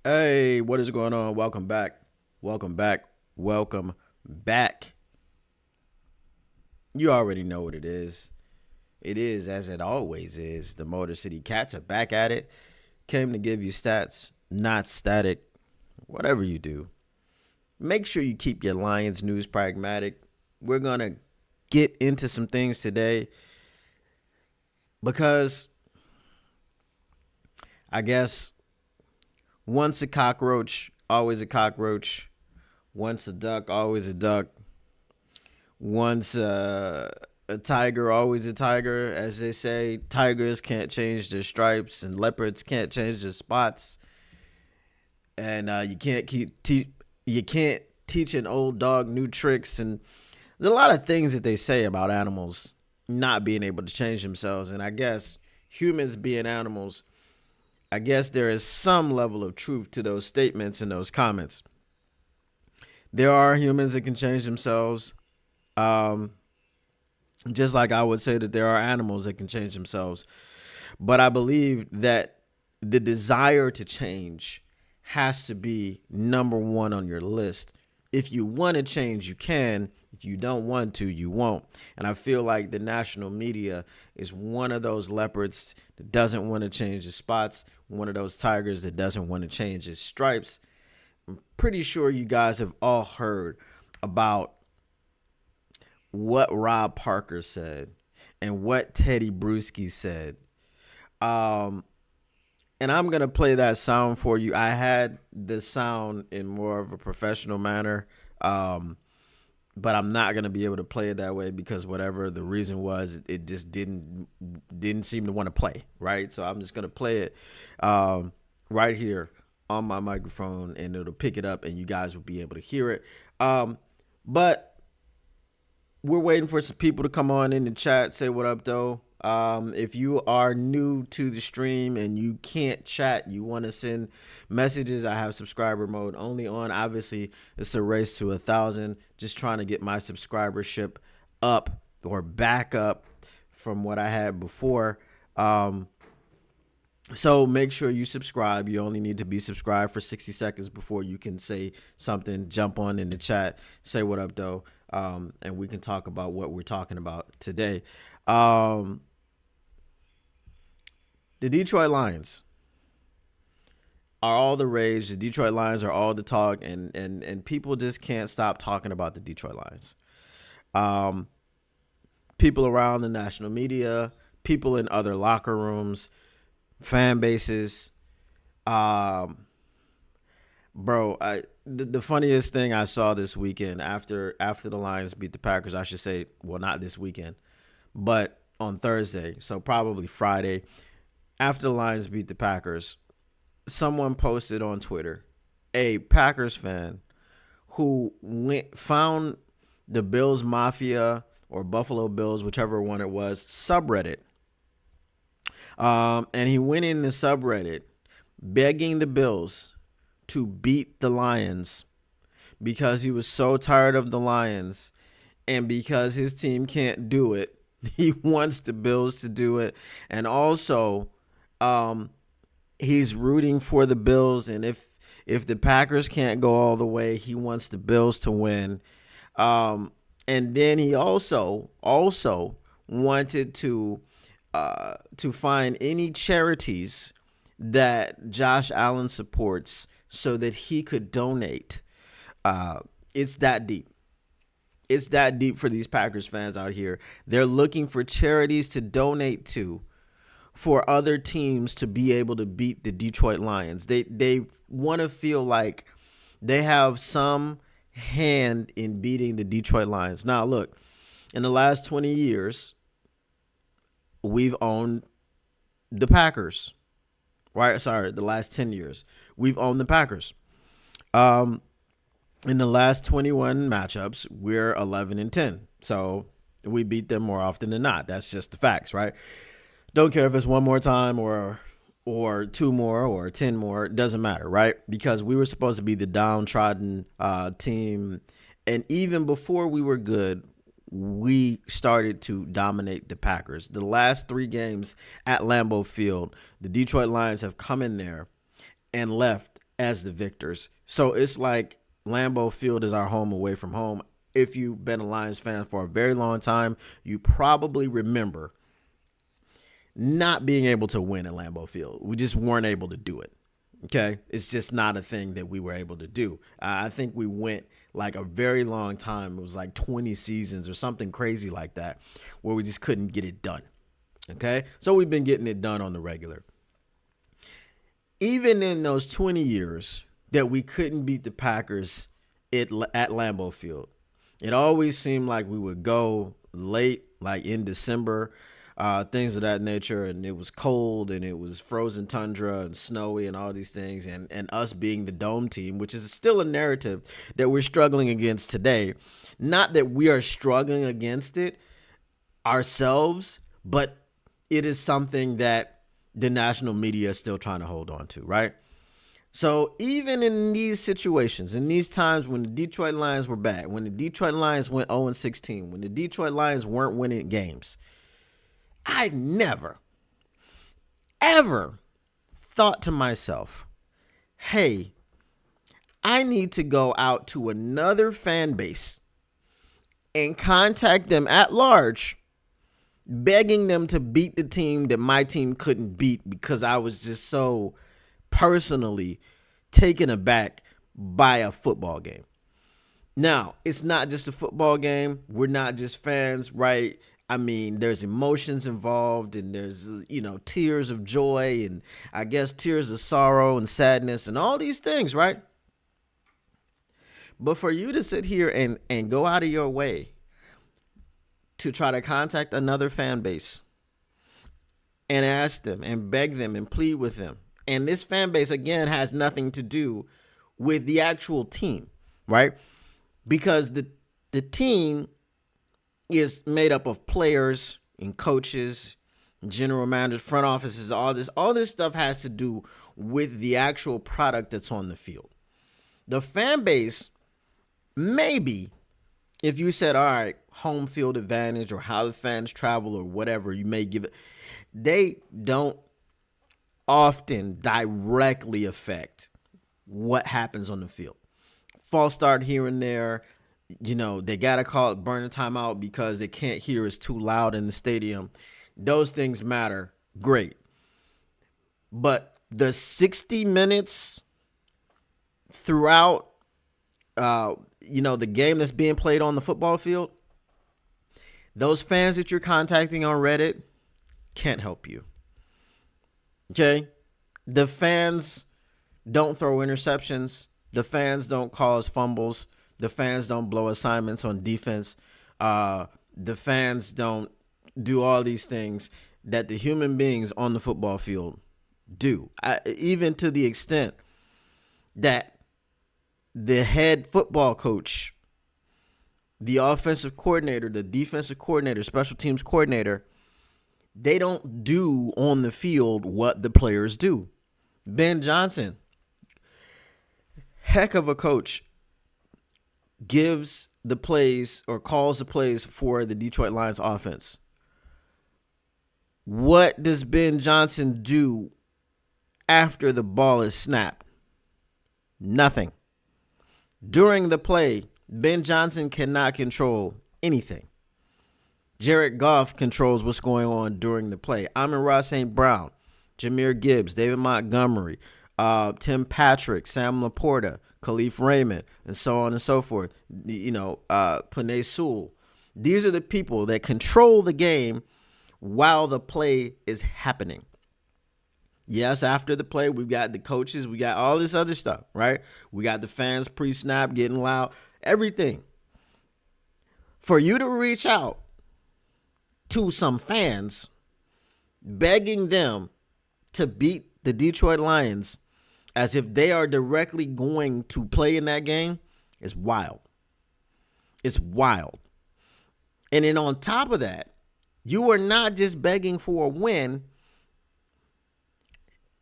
Hey, what is going on? Welcome back. Welcome back. Welcome back. You already know what it is. It is, as it always is. The Motor City Cats are back at it. Came to give you stats, not static. Whatever you do, make sure you keep your Lions news pragmatic. We're going to get into some things today because I guess once a cockroach, always a cockroach. Once a duck, always a duck. Once a tiger, always a tiger. As they say, tigers can't change their stripes, and leopards can't change their spots. And you can't teach an old dog new tricks. And there's a lot of things that they say about animals not being able to change themselves. And I guess humans being animals, I guess there is some level of truth to those statements and those comments. There are humans that can change themselves. Um, just like I would say that there are animals that can change themselves. But I believe that the desire to change has to be number one on your list. If you want to change, you can. If you don't want to, you won't. And I feel like the national media is one of those leopards that doesn't want to change his spots, one of those tigers that doesn't want to change his stripes. I'm pretty sure you guys have all heard about what Rob Parker said and what Teddy Bruschi said. Um, and I'm gonna play that sound for you. I had the sound in more of a professional manner, but I'm not gonna be able to play it that way because whatever the reason was, it just didn't seem to want to play right. So I'm just gonna play it right here on my microphone, and it'll pick it up, and you guys will be able to hear it. But we're waiting for some people to come on in the chat. Say what up, though. If you are new to the stream and you can't chat, you want to send messages, I have subscriber mode only on. Obviously, it's a race to 1,000. Just trying to get my subscribership up or back up from what I had before. So make sure you subscribe. You only need to be subscribed for 60 seconds before you can say something. Jump on in the chat. Say what up, though. And we can talk about what we're talking about today. The Detroit Lions are all the rage. The Detroit Lions are all the talk, and people just can't stop talking about the Detroit Lions. People around the national media, people in other locker rooms, fan bases. The funniest thing I saw this weekend after the Lions beat the Packers, I should say, well, not this weekend, but on Thursday, so probably Friday, after the Lions beat the Packers, someone posted on Twitter, a Packers fan who found the Bills Mafia or Buffalo Bills, whichever one it was, subreddit. And he went in the subreddit begging the Bills to beat the Lions because he was so tired of the Lions, and because his team can't do it, he wants the Bills to do it. And also, he's rooting for the Bills, and if the Packers can't go all the way, he wants the Bills to win. And then he also wanted to find any charities that Josh Allen supports so that he could donate. It's that deep. It's that deep for these Packers fans out here. They're looking for charities to donate to for other teams to be able to beat the Detroit Lions. They want to feel like they have some hand in beating the Detroit Lions. Now, look, in the last 20 years, we've owned the Packers. Right? Sorry, the last 10 years, we've owned the Packers. In the last 21 matchups, we're 11-10. So we beat them more often than not. That's just the facts, right? Don't care if it's one more time or two more or 10 more. It doesn't matter, right? Because we were supposed to be the downtrodden team. And even before we were good, we started to dominate the Packers. The last 3 games at Lambeau Field, the Detroit Lions have come in there and left as the victors. So it's like Lambeau Field is our home away from home. If you've been a Lions fan for a very long time, you probably remember not being able to win at Lambeau Field. We just weren't able to do it. Okay? It's just not a thing that we were able to do. I think we went like a very long time. It was like 20 seasons or something crazy like that where we just couldn't get it done. Okay? So we've been getting it done on the regular. Even in those 20 years that we couldn't beat the Packers at Lambeau Field, it always seemed like we would go late, like in December, things of that nature, and it was cold and it was frozen tundra and snowy and all these things, and us being the dome team, which is still a narrative that we're struggling against today. Not that we are struggling against it ourselves, but it is something that the national media is still trying to hold on to, right? So even in these situations, in these times when the Detroit Lions were bad, when the Detroit Lions went 0-16, when the Detroit Lions weren't winning games, I never, ever thought to myself, hey, I need to go out to another fan base and contact them at large, begging them to beat the team that my team couldn't beat because I was just so personally taken aback by a football game. Now, it's not just a football game. We're not just fans, right? I mean, there's emotions involved, and there's, tears of joy, and I guess tears of sorrow and sadness and all these things, right? But for you to sit here and go out of your way to try to contact another fan base and ask them and beg them and plead with them. And this fan base, again, has nothing to do with the actual team, right? Because the team is made up of players and coaches, general managers, front offices, all this stuff has to do with the actual product that's on the field. The fan base, maybe, if you said, all right, home field advantage or how the fans travel or whatever, you may give it. They don't often directly affect what happens on the field. False start here and there. They got to call it burn a timeout because they can't hear it's too loud in the stadium. Those things matter. Great. But the 60 minutes throughout the game that's being played on the football field, those fans that you're contacting on Reddit can't help you. Okay? The fans don't throw interceptions. The fans don't cause fumbles. The fans don't blow assignments on defense. The fans don't do all these things that the human beings on the football field do. Even to the extent that the head football coach, the offensive coordinator, the defensive coordinator, special teams coordinator, they don't do on the field what the players do. Ben Johnson, heck of a coach, gives the plays or calls the plays for the Detroit Lions offense. What does Ben Johnson do after the ball is snapped? Nothing. During the play, Ben Johnson cannot control anything. Jared Goff controls what's going on during the play. Amon-Ra St. Brown, Jahmyr Gibbs, David Montgomery, Tim Patrick, Sam LaPorta, Khalif Raymond, and so on and so forth. Penei Sewell. These are the people that control the game while the play is happening. Yes, after the play, we've got the coaches, we got all this other stuff, right? We got the fans pre-snap getting loud, everything. For you to reach out to some fans, begging them to beat the Detroit Lions as if they are directly going to play in that game is wild. It's wild. And then on top of that, you are not just begging for a win.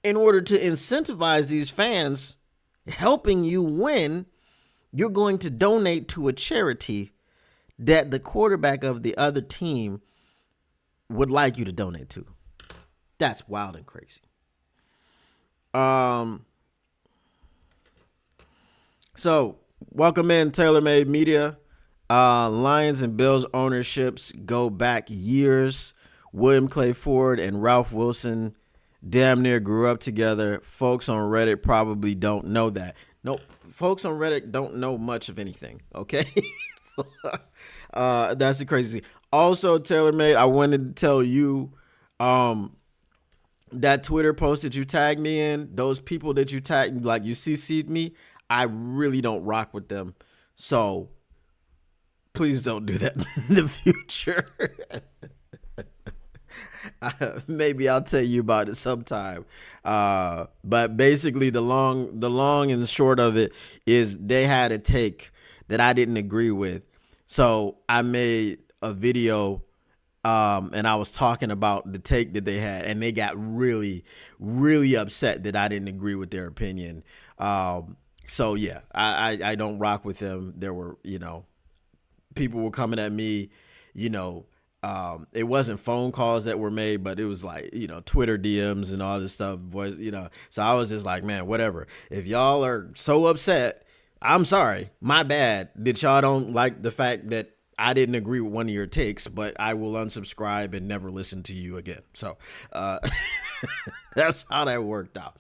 In order to incentivize these fans helping you win, you're going to donate to a charity that the quarterback of the other team would like you to donate to. That's wild and crazy. So, welcome in TaylorMade Media. Lions and Bills ownerships go back years. William Clay Ford and Ralph Wilson damn near grew up together. Folks on Reddit probably don't know that. Nope. Folks on Reddit don't know much of anything, okay? That's the crazy thing. Also, TaylorMade, I wanted to tell you that Twitter post that you tagged me in, those people that you tagged, like you CC'd me, I really don't rock with them. So please don't do that in the future. Maybe I'll tell you about it sometime. But basically the long and the short of it is they had a take that I didn't agree with. So I made a video and I was talking about the take that they had, and they got really, really upset that I didn't agree with their opinion. So yeah, I don't rock with them. There were, people were coming at me, it wasn't phone calls that were made, but it was like, Twitter DMs and all this stuff, voice, so I was just like, man, whatever. If y'all are so upset, I'm sorry, my bad that y'all don't like the fact that I didn't agree with one of your takes, but I will unsubscribe and never listen to you again. So that's how that worked out.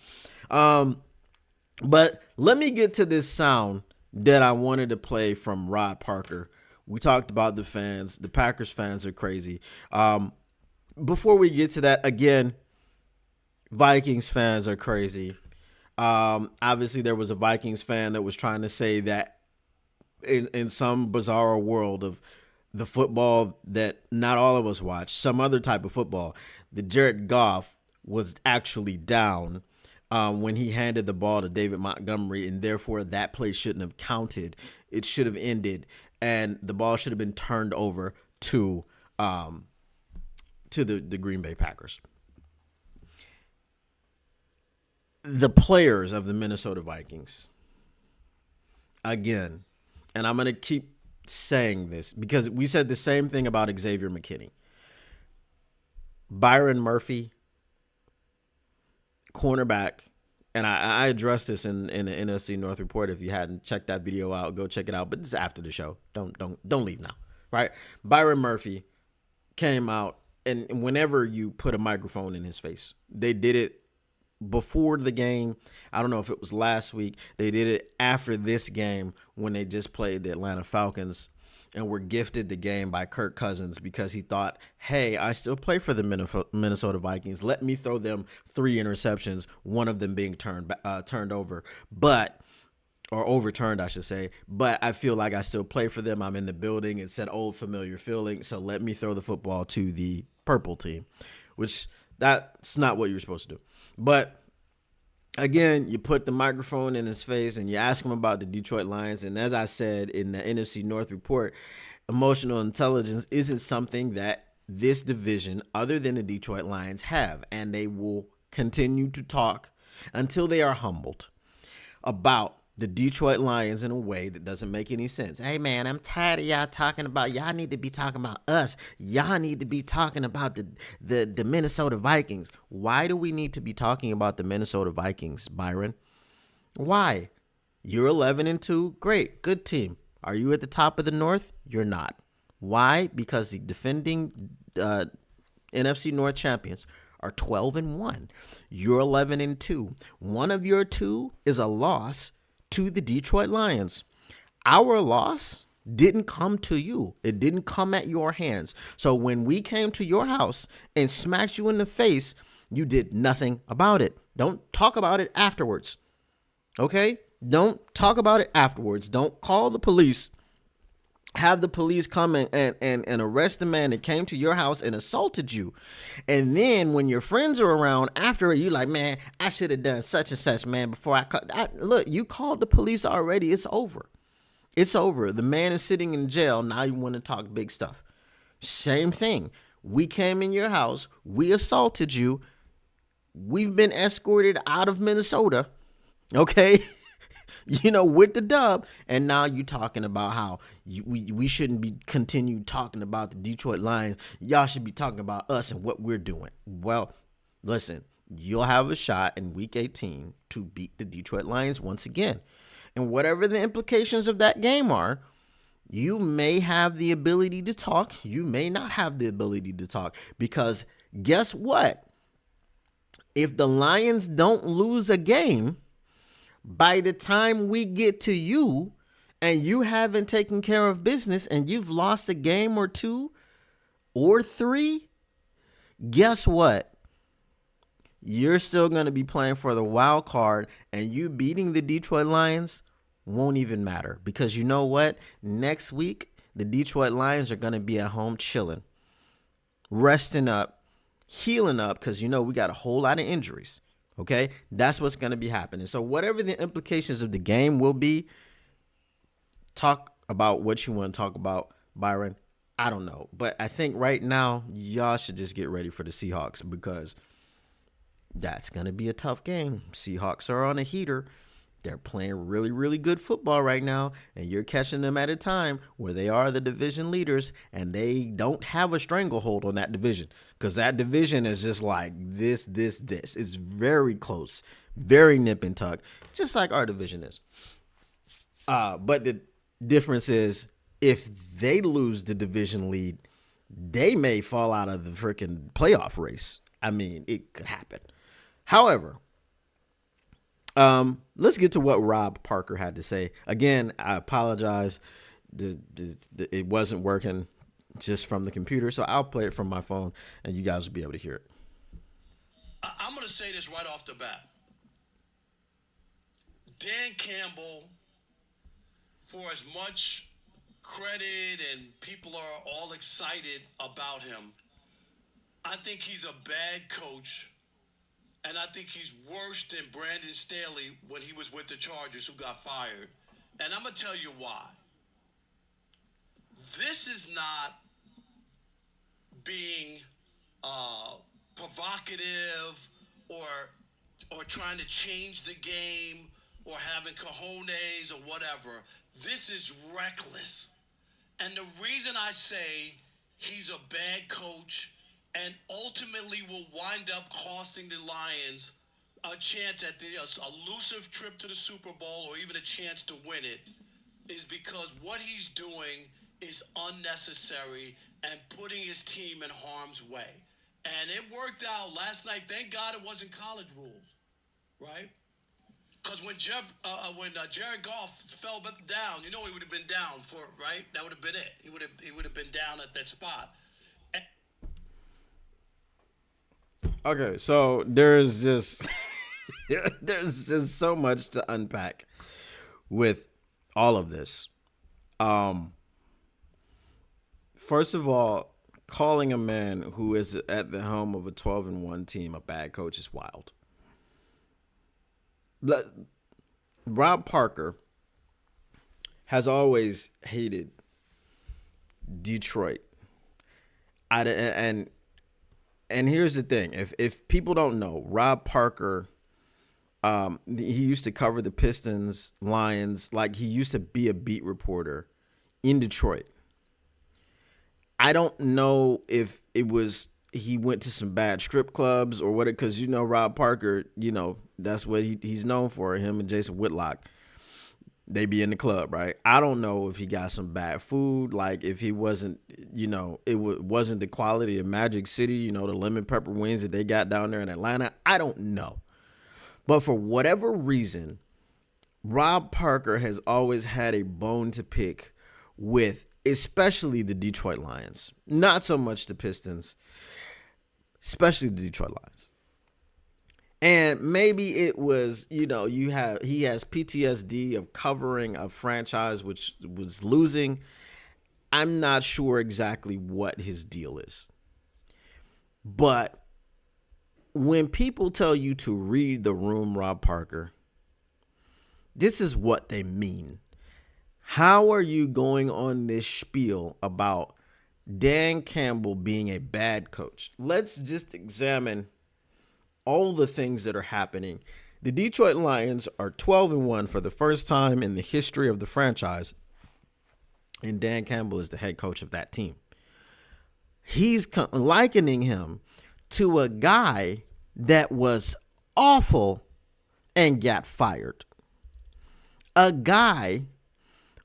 But let me get to this sound that I wanted to play from Rod Parker. We talked about the fans. The Packers fans are crazy. Before we get to that, again, Vikings fans are crazy. Obviously, there was a Vikings fan that was trying to say that in some bizarre world of the football that not all of us watch, some other type of football, that Jared Goff was actually down when he handed the ball to David Montgomery, and therefore that play shouldn't have counted. It should have ended, and the ball should have been turned over to the Green Bay Packers. The players of the Minnesota Vikings, again, and I'm going to keep saying this because we said the same thing about Xavier McKinney. Byron Murphy, cornerback, and I addressed this in the NFC North report. If you hadn't checked that video out, go check it out. But this is after the show. Don't leave now, right? Byron Murphy came out, and whenever you put a microphone in his face, they did it before the game. I don't know if it was last week. They did it after this game when they just played the Atlanta Falcons and were gifted the game by Kirk Cousins because he thought, hey, I still play for the Minnesota Vikings. Let me throw them 3 interceptions, one of them being turned over, or overturned, I should say. But I feel like I still play for them. I'm in the building. It's an old familiar feeling. So let me throw the football to the purple team, which that's not what you're supposed to do. But again, you put the microphone in his face and you ask him about the Detroit Lions. And as I said in the NFC North report, emotional intelligence isn't something that this division, other than the Detroit Lions, have. And they will continue to talk until they are humbled about the Detroit Lions in a way that doesn't make any sense. Hey, man, I'm tired of y'all talking about, y'all need to be talking about us. Y'all need to be talking about the Minnesota Vikings. Why do we need to be talking about the Minnesota Vikings, Byron? Why? You're 11-2. Great. Good team. Are you at the top of the North? You're not. Why? Because the defending NFC North champions are 12-1. You're 11-2. One of your two is a loss to the Detroit Lions. Our loss didn't come to you. It didn't come at your hands. So when we came to your house and smacked you in the face, you did nothing about it. Don't talk about it afterwards. Okay? Don't talk about it afterwards. Don't call the police. Have the police come and arrest the man that came to your house and assaulted you. And then when your friends are around after it, you like, man, I should have done such and such, man, before I called. Look, you called the police already. It's over. It's over. The man is sitting in jail. Now you want to talk big stuff. Same thing. We came in your house. We assaulted you. We've been escorted out of Minnesota. Okay? With the dub, and now you talking about how we shouldn't be continue talking about the Detroit Lions. Y'all should be talking about us and what we're doing. Well, listen, you'll have a shot in week 18 to beat the Detroit Lions once again. And whatever the implications of that game are, you may have the ability to talk. You may not have the ability to talk, because guess what? If the Lions don't lose a game, by the time we get to you and you haven't taken care of business and you've lost a game or two or three, guess what? You're still going to be playing for the wild card, and you beating the Detroit Lions won't even matter, because you know what? Next week, the Detroit Lions are going to be at home chilling, resting up, healing up, because you know we got a whole lot of injuries. Okay, that's what's going to be happening. So whatever the implications of the game will be, talk about what you want to talk about, Byron. I don't know, but I think right now y'all should just get ready for the Seahawks, because that's going to be a tough game. Seahawks are on a heater. They're playing really, really good football right now, and you're catching them at a time where they are the division leaders, and they don't have a stranglehold on that division, because that division is just like this. It's very close, very nip and tuck, just like our division is. But the difference is, if they lose the division lead, they may fall out of the freaking playoff race. I mean, it could happen. However, let's get to what Rob Parker had to say. Again, I apologize. It wasn't working just from the computer, so I'll play it from my phone, and you guys will be able to hear it. I'm going to say this right off the bat. Dan Campbell, for as much credit and people are all excited about him, I think he's a bad coach. And I think he's worse than Brandon Staley when he was with the Chargers, who got fired. And I'm going to tell you why. This is not being provocative or trying to change the game or having cojones or whatever. This is reckless. And the reason I say he's a bad coach and ultimately will wind up costing the Lions a chance at the elusive trip to the Super Bowl, or even a chance to win it, is because what he's doing is unnecessary and putting his team in harm's way. And it worked out last night. Thank God it wasn't college rules, right? Because when Jared Goff fell down, you know he would have been down for, right? That would have been it. He would have been down at that spot. Okay, so there's just so much to unpack with all of this. First of all, calling a man who is at the helm of a 12-1 team a bad coach is wild. Rob Parker has always hated Detroit. And here's the thing. If people don't know, Rob Parker, he used to cover the Pistons, Lions. Like, he used to be a beat reporter in Detroit. I don't know if it was he went to some bad strip clubs or what, because, you know, Rob Parker, you know, that's what he's known for. Him and Jason Whitlock, they be in the club, right? I don't know if he got some bad food, like if he wasn't, you know, wasn't the quality of Magic City, you know, the lemon pepper wings that they got down there in Atlanta. I don't know. But for whatever reason, Rob Parker has always had a bone to pick with especially the Detroit Lions. Not so much the Pistons, especially the Detroit Lions. And maybe it was, you know, he has PTSD of covering a franchise which was losing. I'm not sure exactly what his deal is. But when people tell you to read the room, Rob Parker, this is what they mean. How are you going on this spiel about Dan Campbell being a bad coach? Let's just examine all the things that are happening. The Detroit Lions are 12-1 for the first time in the history of the franchise, and Dan Campbell is the head coach of that team. He's likening him to a guy that was awful and got fired. A guy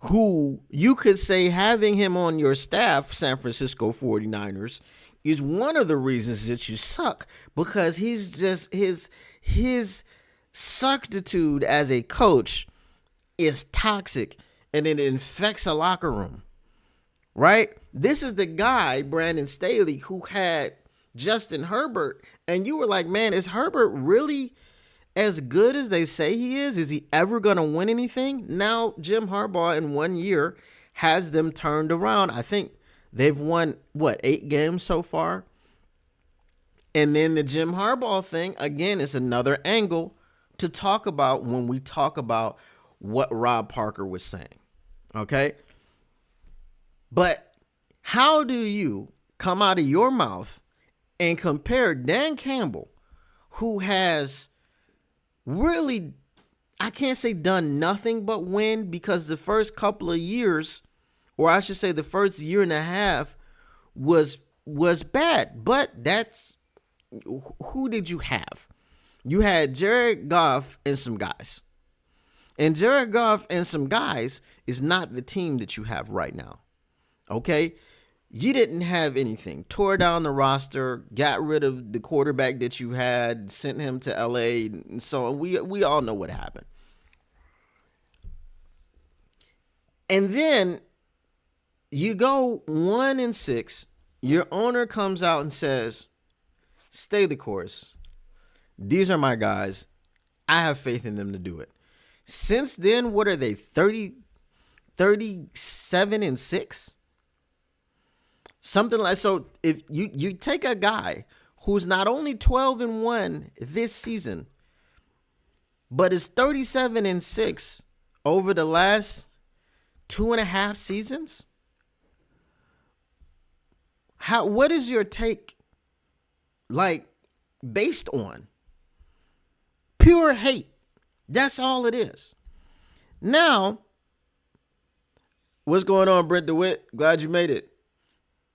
who you could say having him on your staff, San Francisco 49ers, is one of the reasons that you suck, because he's just his suckitude as a coach is toxic and it infects a locker room, right? This is the guy, Brandon Staley, who had Justin Herbert, and you were like, man, is Herbert really as good as they say he is? Is he ever going to win anything? Now, Jim Harbaugh in 1 year has them turned around. I think they've won, 8 games so far? And then the Jim Harbaugh thing, again, is another angle to talk about when we talk about what Rob Parker was saying, okay? But how do you come out of your mouth and compare Dan Campbell, who has really, I can't say done nothing but win, because the first couple of years, or I should say the first year and a half was bad. But that's, who did you have? You had Jared Goff and some guys. And Jared Goff and some guys is not the team that you have right now. Okay? You didn't have anything. Tore down the roster, got rid of the quarterback that you had, sent him to LA, and so on. We all know what happened. And then you go 1-6. Your owner comes out and says, stay the course. These are my guys. I have faith in them to do it. Since then, what are they, 37-6? Something like, so if you take a guy who's not only 12-1 this season, but is 37-6 over the last 2.5 seasons, what is your take like based on? Pure hate. That's all it is. Now, what's going on, Brent DeWitt? Glad you made it.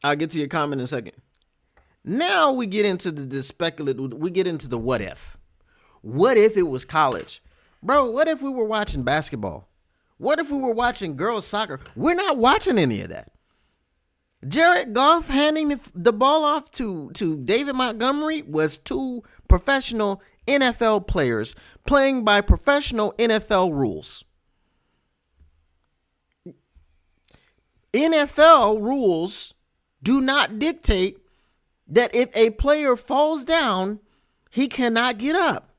I'll get to your comment in a second. Now we get into the speculative. We get into the what if. What if it was college? Bro, what if we were watching basketball? What if we were watching girls soccer? We're not watching any of that. Jared Goff handing the ball off to David Montgomery was 2 professional NFL players playing by professional NFL rules. NFL rules do not dictate that if a player falls down, he cannot get up.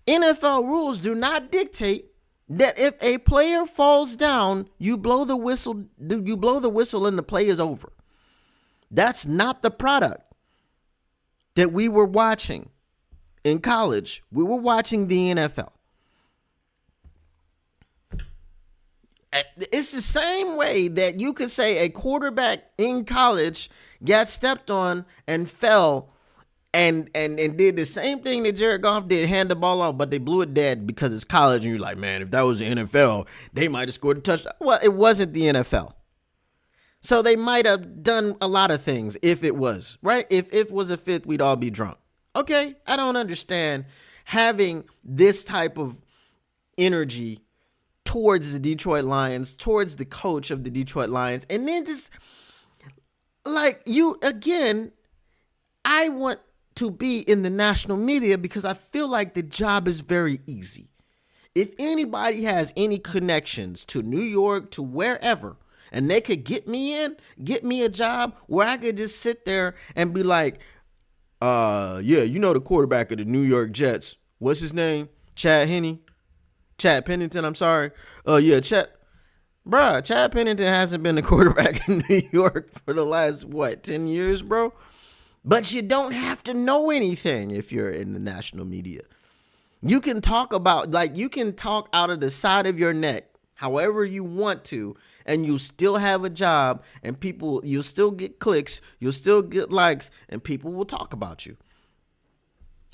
NFL rules do not dictate that if a player falls down, you blow the whistle and the play is over. That's not the product that we were watching in college. We were watching the NFL. It's the same way that you could say a quarterback in college got stepped on and fell and did the same thing that Jared Goff did, hand the ball off, but they blew it dead because it's college. And you're like, man, if that was the NFL, they might have scored a touchdown. Well, it wasn't the NFL. So they might have done a lot of things if it was, right? If it was a fifth, we'd all be drunk. Okay, I don't understand having this type of energy towards the Detroit Lions, towards the coach of the Detroit Lions. And then just like you, again, I want to be in the national media because I feel like the job is very easy. If anybody has any connections to New York, to wherever, and they could get me a job where I could just sit there and be like, yeah, you know the quarterback of the New York Jets. What's his name? Chad Pennington, I'm sorry. Yeah, Chad Pennington hasn't been the quarterback in New York for the last, 10 years, bro? But you don't have to know anything if you're in the national media. You can talk about, you can talk out of the side of your neck however you want to, and you still have a job, and you'll still get clicks, you'll still get likes, and people will talk about you.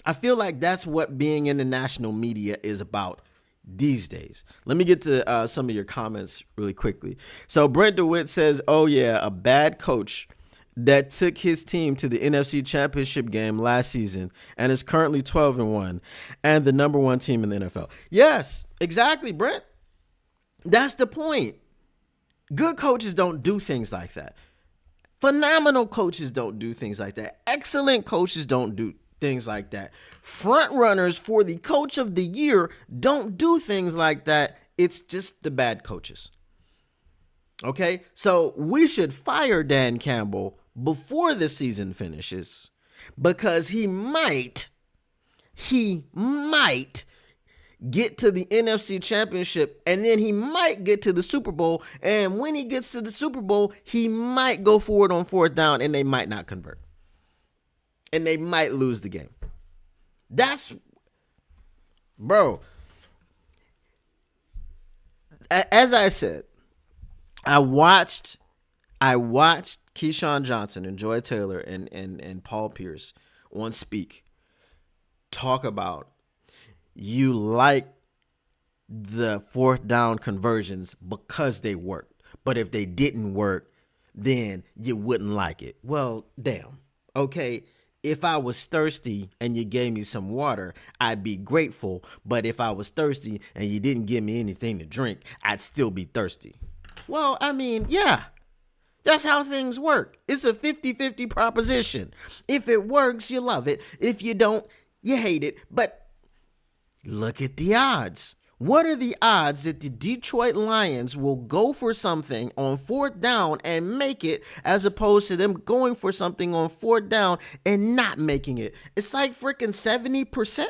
I feel like that's what being in the national media is about these days. Let me get to some of your comments really quickly. So Brent DeWitt says, oh yeah, a bad coach that took his team to the NFC Championship game last season and is currently 12-1 and the number one team in the NFL. Yes, exactly, Brent. That's the point. Good coaches don't do things like that. Phenomenal coaches don't do things like that. Excellent coaches don't do things like that. Front runners for the coach of the year don't do things like that. It's just the bad coaches. Okay, so we should fire Dan Campbell before the season finishes because he might get to the NFC Championship and then he might get to the Super Bowl. And when he gets to the Super Bowl, he might go forward on fourth down and they might not convert. And they might lose the game. That's, bro, as I said, I watched Keyshawn Johnson and Joy Taylor and Paul Pierce on Speak talk about you like the fourth down conversions because they worked. But if they didn't work, then you wouldn't like it. Well, damn. Okay, if I was thirsty and you gave me some water, I'd be grateful. But if I was thirsty and you didn't give me anything to drink, I'd still be thirsty. Well, I mean, yeah, that's how things work. It's a 50-50 proposition. If it works, you love it. If you don't, you hate it. But look at the odds. What are the odds that the Detroit Lions will go for something on fourth down and make it as opposed to them going for something on fourth down and not making it? It's like freaking 70%.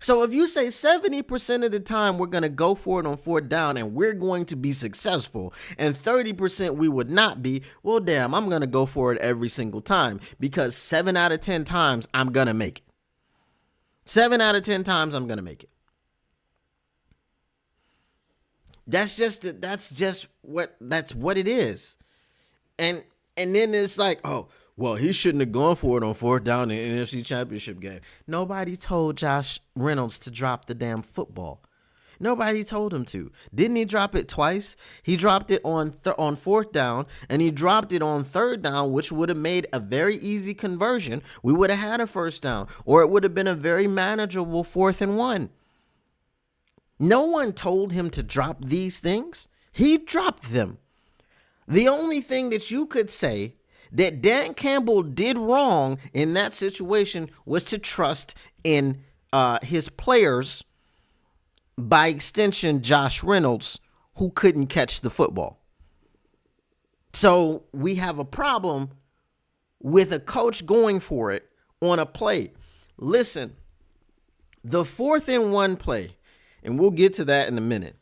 So if you say 70% of the time we're going to go for it on fourth down and we're going to be successful and 30% we would not be, well, damn, I'm going to go for it every single time because 7 out of 10 times I'm going to make it. 7 out of 10 times I'm going to make it. That's what it is. And then it's like, oh, well, he shouldn't have gone for it on fourth down in the NFC Championship game. Nobody told Josh Reynolds to drop the damn football. Nobody told him to. Didn't he drop it twice? He dropped it on fourth down, and he dropped it on third down, which would have made a very easy conversion. We would have had a first down, or it would have been a very manageable 4th-and-1. No one told him to drop these things. He dropped them. The only thing that you could say that Dan Campbell did wrong in that situation was to trust in his players, by extension, Josh Reynolds, who couldn't catch the football. So we have a problem with a coach going for it on a play. Listen, the 4th-and-1 play, and we'll get to that in a minute,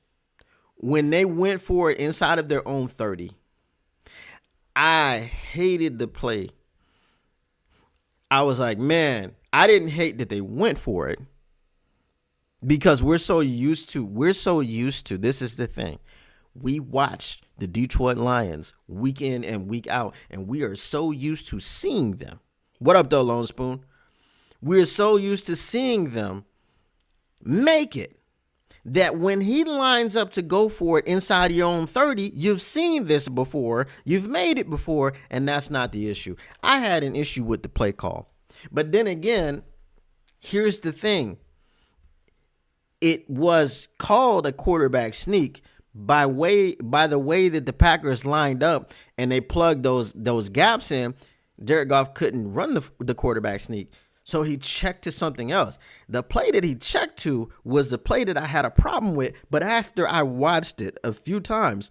when they went for it inside of their own 30, I hated the play. I was like, man, I didn't hate that they went for it because we're so used to, this is the thing. We watch the Detroit Lions week in and week out, and we are so used to seeing them. What up, though, Lone Spoon? We're so used to seeing them make it that when he lines up to go for it inside your own 30, you've seen this before, you've made it before, and that's not the issue. I had an issue with the play call. But then again, here's the thing. It was called a quarterback sneak by the way that the Packers lined up and they plugged those gaps in. Jared Goff couldn't run the quarterback sneak. So he checked to something else. The play that he checked to was the play that I had a problem with. But after I watched it a few times,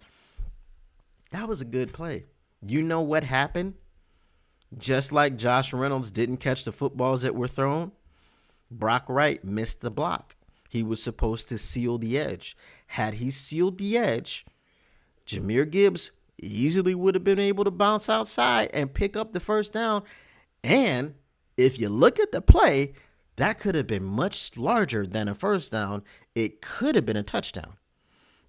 that was a good play. You know what happened? Just like Josh Reynolds didn't catch the footballs that were thrown, Brock Wright missed the block. He was supposed to seal the edge. Had he sealed the edge, Jahmyr Gibbs easily would have been able to bounce outside and pick up the first down. And if you look at the play, that could have been much larger than a first down. It could have been a touchdown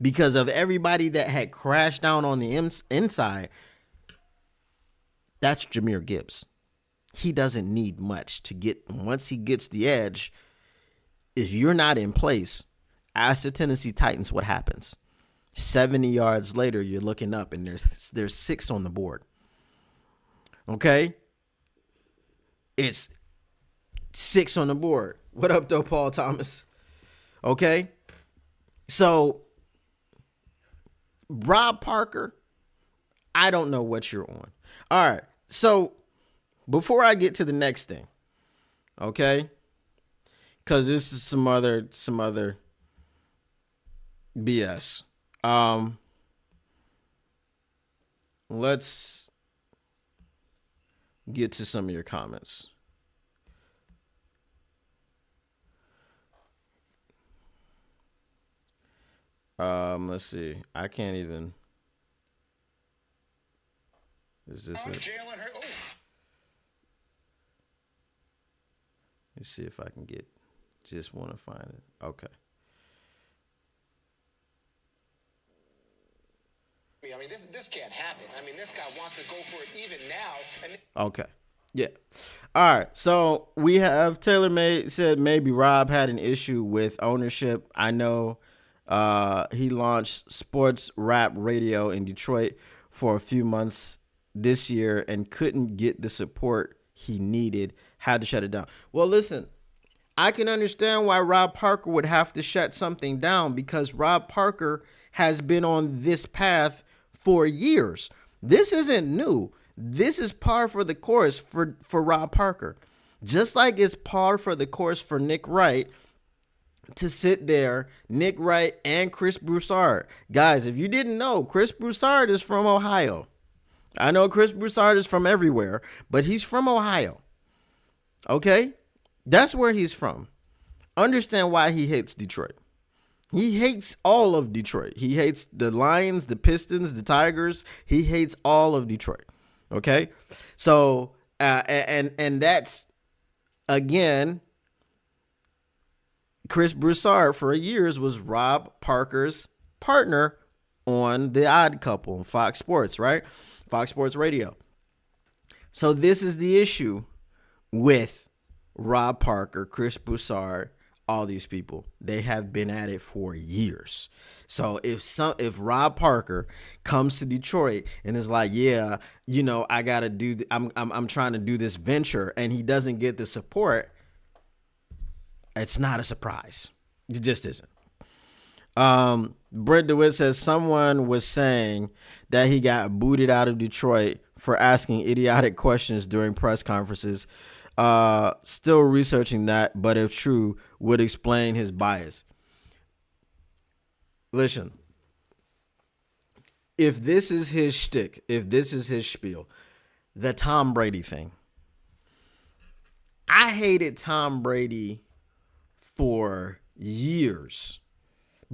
because of everybody that had crashed down on the inside. That's Jahmyr Gibbs. He doesn't need much to get, once he gets the edge, if you're not in place, ask the Tennessee Titans what happens. 70 yards later, you're looking up and there's 6 on the board. Okay? It's 6 on the board. What up, though, Paul Thomas? Okay? So, Rob Parker, I don't know what you're on. All right. So, before I get to the next thing, okay? Because this is some other BS. Let's get to some of your comments. Let's see. I can't even. Is this it? Let's see if I can get. Just want to find it. Okay. I mean, this can't happen. I mean, this guy wants to go for it even now. Okay. Yeah. All right. So we have Taylor May said maybe Rob had an issue with ownership. I know he launched sports rap radio in Detroit for a few months this year and couldn't get the support he needed, had to shut it down. Well, listen, I can understand why Rob Parker would have to shut something down because Rob Parker has been on this path for years. This isn't new. This is par for the course for Rob Parker. Just like it's par for the course for Nick Wright to sit there, Nick Wright and Chris Broussard. Guys, if you didn't know, Chris Broussard is from Ohio. I know Chris Broussard is from everywhere, but he's from Ohio. Okay? That's where he's from. Understand why he hates Detroit. He hates all of Detroit. He hates the Lions, the Pistons, the Tigers. He hates all of Detroit. Okay? So, and that's, again, Chris Broussard for years was Rob Parker's partner on The Odd Couple on Fox Sports, right? Fox Sports Radio. So this is the issue with Rob Parker, Chris Broussard, all these people. They have been at it for years. So if Rob Parker comes to Detroit and is like, yeah, you know, I gotta do, I'm trying to do this venture, and he doesn't get the support, it's not a surprise. It just isn't. Brent DeWitt says someone was saying that he got booted out of Detroit for asking idiotic questions during press conferences. Still researching that, but if true, would explain his bias. Listen, if this is his shtick, if this is his spiel, the Tom Brady thing. I hated Tom Brady for years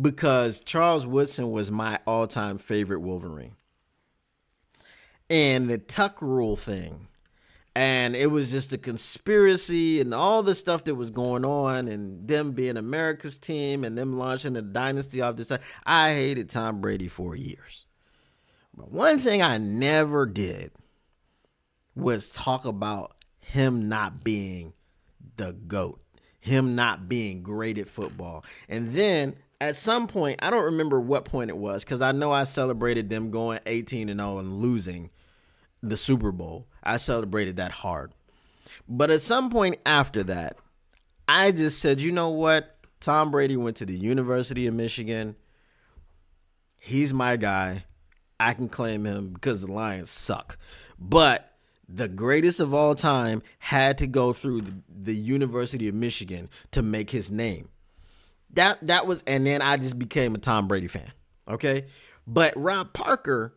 because Charles Woodson was my all-time favorite Wolverine. And the Tuck Rule thing. And it was just a conspiracy and all the stuff that was going on and them being America's team and them launching the dynasty off this time. I hated Tom Brady for years. But one thing I never did was talk about him not being the GOAT, him not being great at football. And then at some point, I don't remember what point it was, because I know I celebrated them going 18-0 and losing the Super Bowl. I celebrated that hard. But at some point after that, I just said, you know what? Tom Brady went to the University of Michigan. He's my guy. I can claim him because the Lions suck. But the greatest of all time had to go through the University of Michigan to make his name. That was, and then I just became a Tom Brady fan. Okay? But Rob Parker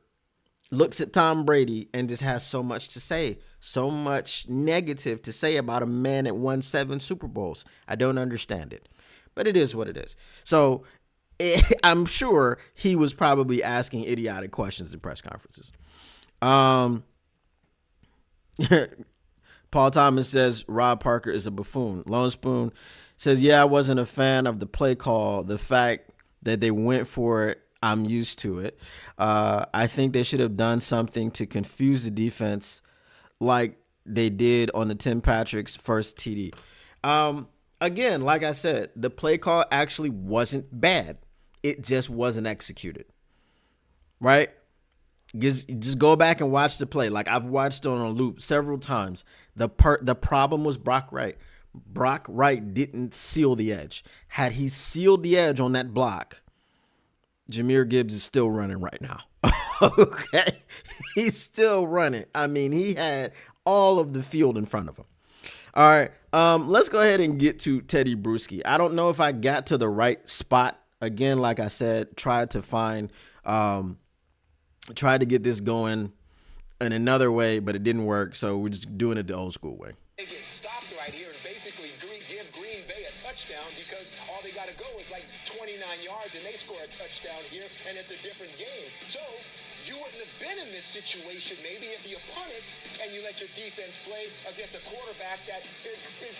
looks at Tom Brady and just has so much to say, so much negative to say about a man that won 7 Super Bowls. I don't understand it, but it is what it is. So I'm sure he was probably asking idiotic questions in press conferences. Paul Thomas says Rob Parker is a buffoon. Lone Spoon says, yeah, I wasn't a fan of the play call. The fact that they went for it, I'm used to it. I think they should have done something to confuse the defense like they did on the Tim Patrick's first TD. Again, like I said, the play call actually wasn't bad. It just wasn't executed. Right? Just go back and watch the play. Like I've watched on a loop several times. The problem was Brock Wright. Brock Wright didn't seal the edge. Had he sealed the edge on that block, Jahmyr Gibbs is still running right now. Okay? He's still running. I mean, he had all of the field in front of him. All right. Let's go ahead and get to Teddy Bruschi. I don't know if I got to the right spot. Again, like I said, tried to get this going in another way, but it didn't work. So we're just doing it the old school way. They get stopped right here and basically give Green Bay a touchdown because all they got to go is like 29 yards and they score a touchdown here and it's a different game. So you wouldn't have been in this situation maybe if you punt it and you let your defense play against a quarterback that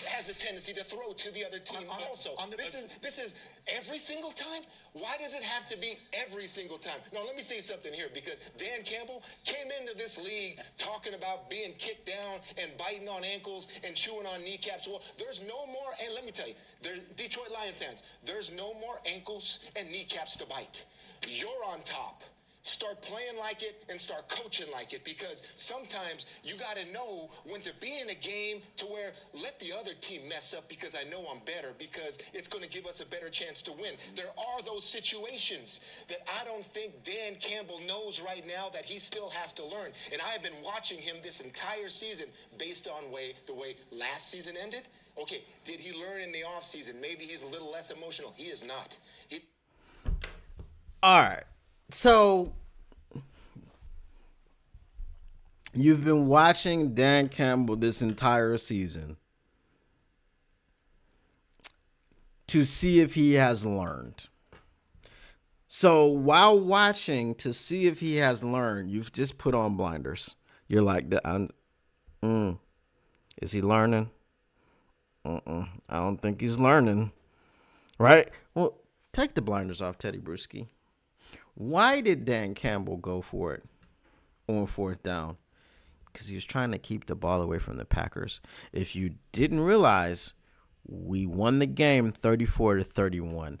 has the tendency to throw to the other team also. This is every single time? Why does it have to be every single time? Now, let me say something here because Dan Campbell came into this league talking about being kicked down and biting on ankles and chewing on kneecaps. Well, there's no more, and let me tell you, Detroit Lion fans, there's no more ankles and kneecaps to bite. You're on top. Start playing like it and start coaching like it because sometimes you got to know when to be in a game to where let the other team mess up because I know I'm better because it's going to give us a better chance to win. There are those situations that I don't think Dan Campbell knows right now that he still has to learn. And I've been watching him this entire season based on the way last season ended. Okay, did he learn in the offseason? Maybe he's a little less emotional. He is not. All right. So, you've been watching Dan Campbell this entire season to see if he has learned. So, while watching to see if he has learned, you've just put on blinders. You're like, is he learning? I don't think he's learning. Right? Well, take the blinders off, Teddy Bruschi. Why did Dan Campbell go for it on fourth down? Because he was trying to keep the ball away from the Packers. If you didn't realize, we won the game 34-31.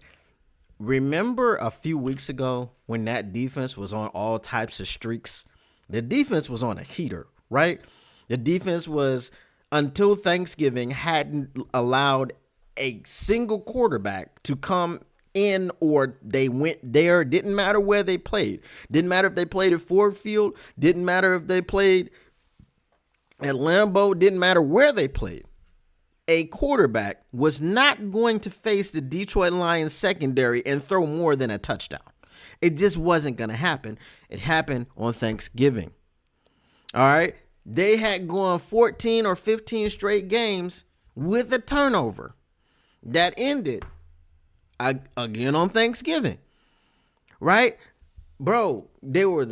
Remember a few weeks ago when that defense was on all types of streaks? The defense was on a heater, right? The defense was, until Thanksgiving, hadn't allowed a single quarterback to come in or they went there. Didn't matter where they played. Didn't matter if they played at Ford Field. Didn't matter if they played at Lambeau. Didn't matter where they played. A quarterback was not going to face the Detroit Lions secondary and throw more than a touchdown. It just wasn't going to happen. It happened on Thanksgiving. All right. They had gone 14 or 15 straight games with a turnover that ended again on Thanksgiving, right? Bro, they were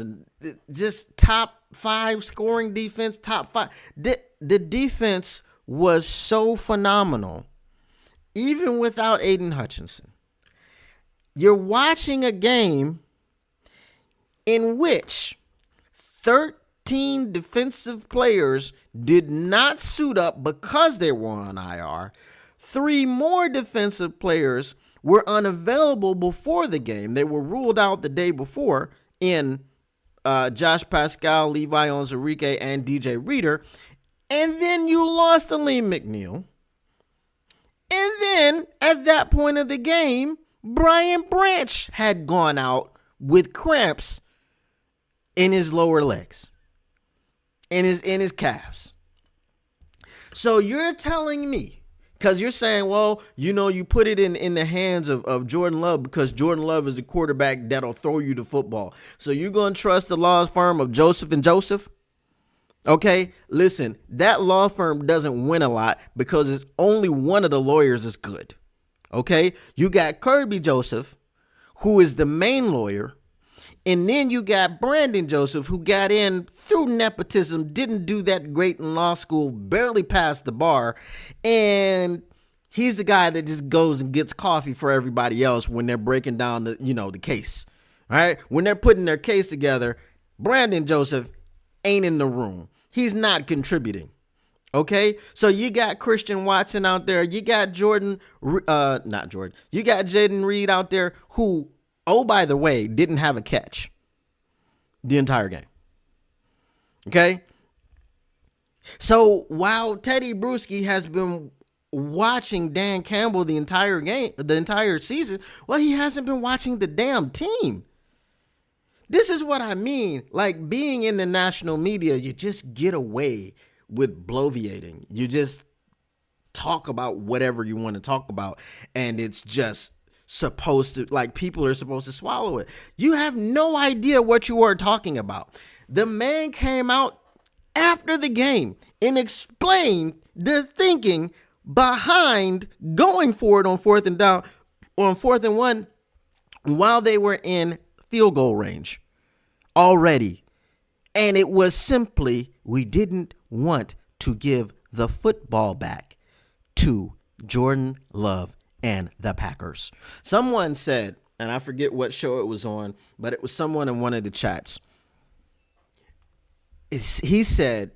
just top 5 scoring defense, top 5. The defense was so phenomenal, even without Aidan Hutchinson. You're watching a game in which 13 defensive players did not suit up because they were on IR. 3 more defensive players were unavailable before the game. They were ruled out the day before in Josh Pascal, Levi Onwuzurike, and DJ Reader. And then you lost to Lee McNeil. And then at that point of the game, Brian Branch had gone out with cramps in his lower legs, in his calves. So you're telling me, because you're saying, well, you put it in the hands of Jordan Love because Jordan Love is a quarterback that'll throw you the football. So you're going to trust the law firm of Joseph and Joseph? Okay, listen, that law firm doesn't win a lot because it's only one of the lawyers is good. Okay, you got Kirby Joseph, who is the main lawyer. And then you got Brandon Joseph, who got in through nepotism, didn't do that great in law school, barely passed the bar. And he's the guy that just goes and gets coffee for everybody else when they're breaking down the case. All right. When they're putting their case together, Brandon Joseph ain't in the room. He's not contributing. Okay. So you got Christian Watson out there. You got you got Jaden Reed out there who, oh, by the way, didn't have a catch the entire game. Okay. So while Teddy Bruschi has been watching Dan Campbell the entire season, well, he hasn't been watching the damn team. This is what I mean. Like, being in the national media, you just get away with bloviating. You just talk about whatever you want to talk about, and it's just supposed to, like, people are supposed to swallow it. You have no idea what you are talking about. The man came out after the game and explained the thinking behind going for it on 4th and down, on 4th and 1, while they were in field goal range already. And it was simply, we didn't want to give the football back to Jordan Love and the Packers. Someone said, and I forget what show it was on, but it was someone in one of the chats. He said,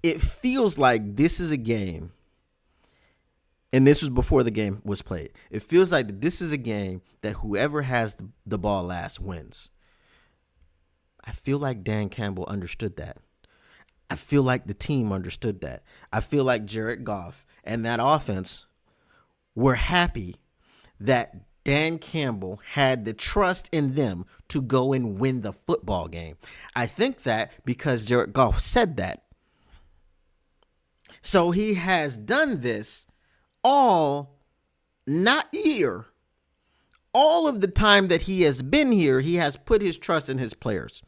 it feels like this is a game, and this was before the game was played. It feels like this is a game that whoever has the ball last wins. I feel like Dan Campbell understood that. I feel like the team understood that. I feel like Jared Goff and that offense were happy that Dan Campbell had the trust in them to go and win the football game. I think that because Jared Goff said that. So he has done this all of the time that he has been here. He has put his trust in his players.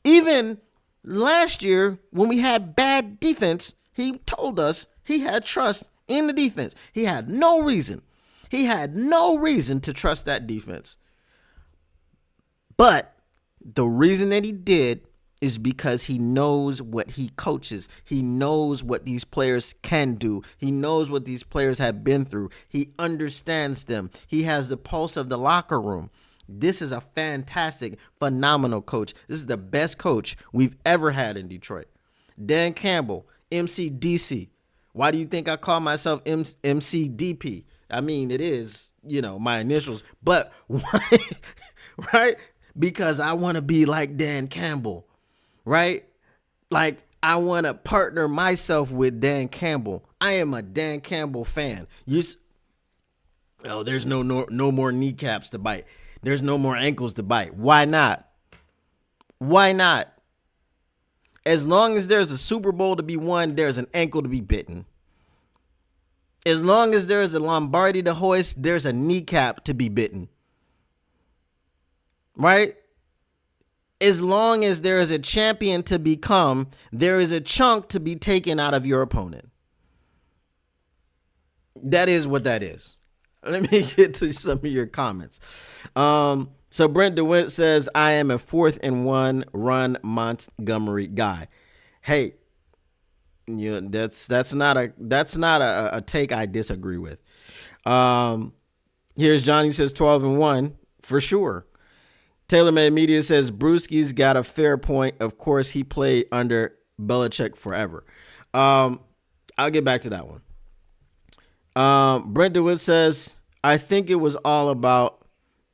Even last year, when we had bad defense, he told us he had trust in the defense. He had no reason to trust that defense. But the reason that he did is because he knows what he coaches. He knows what these players can do. He knows what these players have been through. He understands them. He has the pulse of the locker room. This is a fantastic, phenomenal coach. This is the best coach we've ever had in Detroit. Dan Campbell, MCDC. Why do you think I call myself MCDP? I mean, it is, my initials, but why? Right? Because I want to be like Dan Campbell, right? Like, I want to partner myself with Dan Campbell. I am a Dan Campbell fan. There's no more kneecaps to bite. There's no more ankles to bite. Why not? Why not? As long as there's a Super Bowl to be won, there's an ankle to be bitten. As long as there is a Lombardi to hoist, there's a kneecap to be bitten. Right? As long as there is a champion to become, there is a chunk to be taken out of your opponent. That is what that is. Let me get to some of your comments. So Brent DeWitt says, I am a 4th and 1 run Montgomery guy. Hey, that's not a take I disagree with. Here's Johnny says 12 and 1 for sure. TaylorMade Media says Brewski's got a fair point. Of course, he played under Belichick forever. I'll get back to that one. Brent DeWitt says, I think it was all about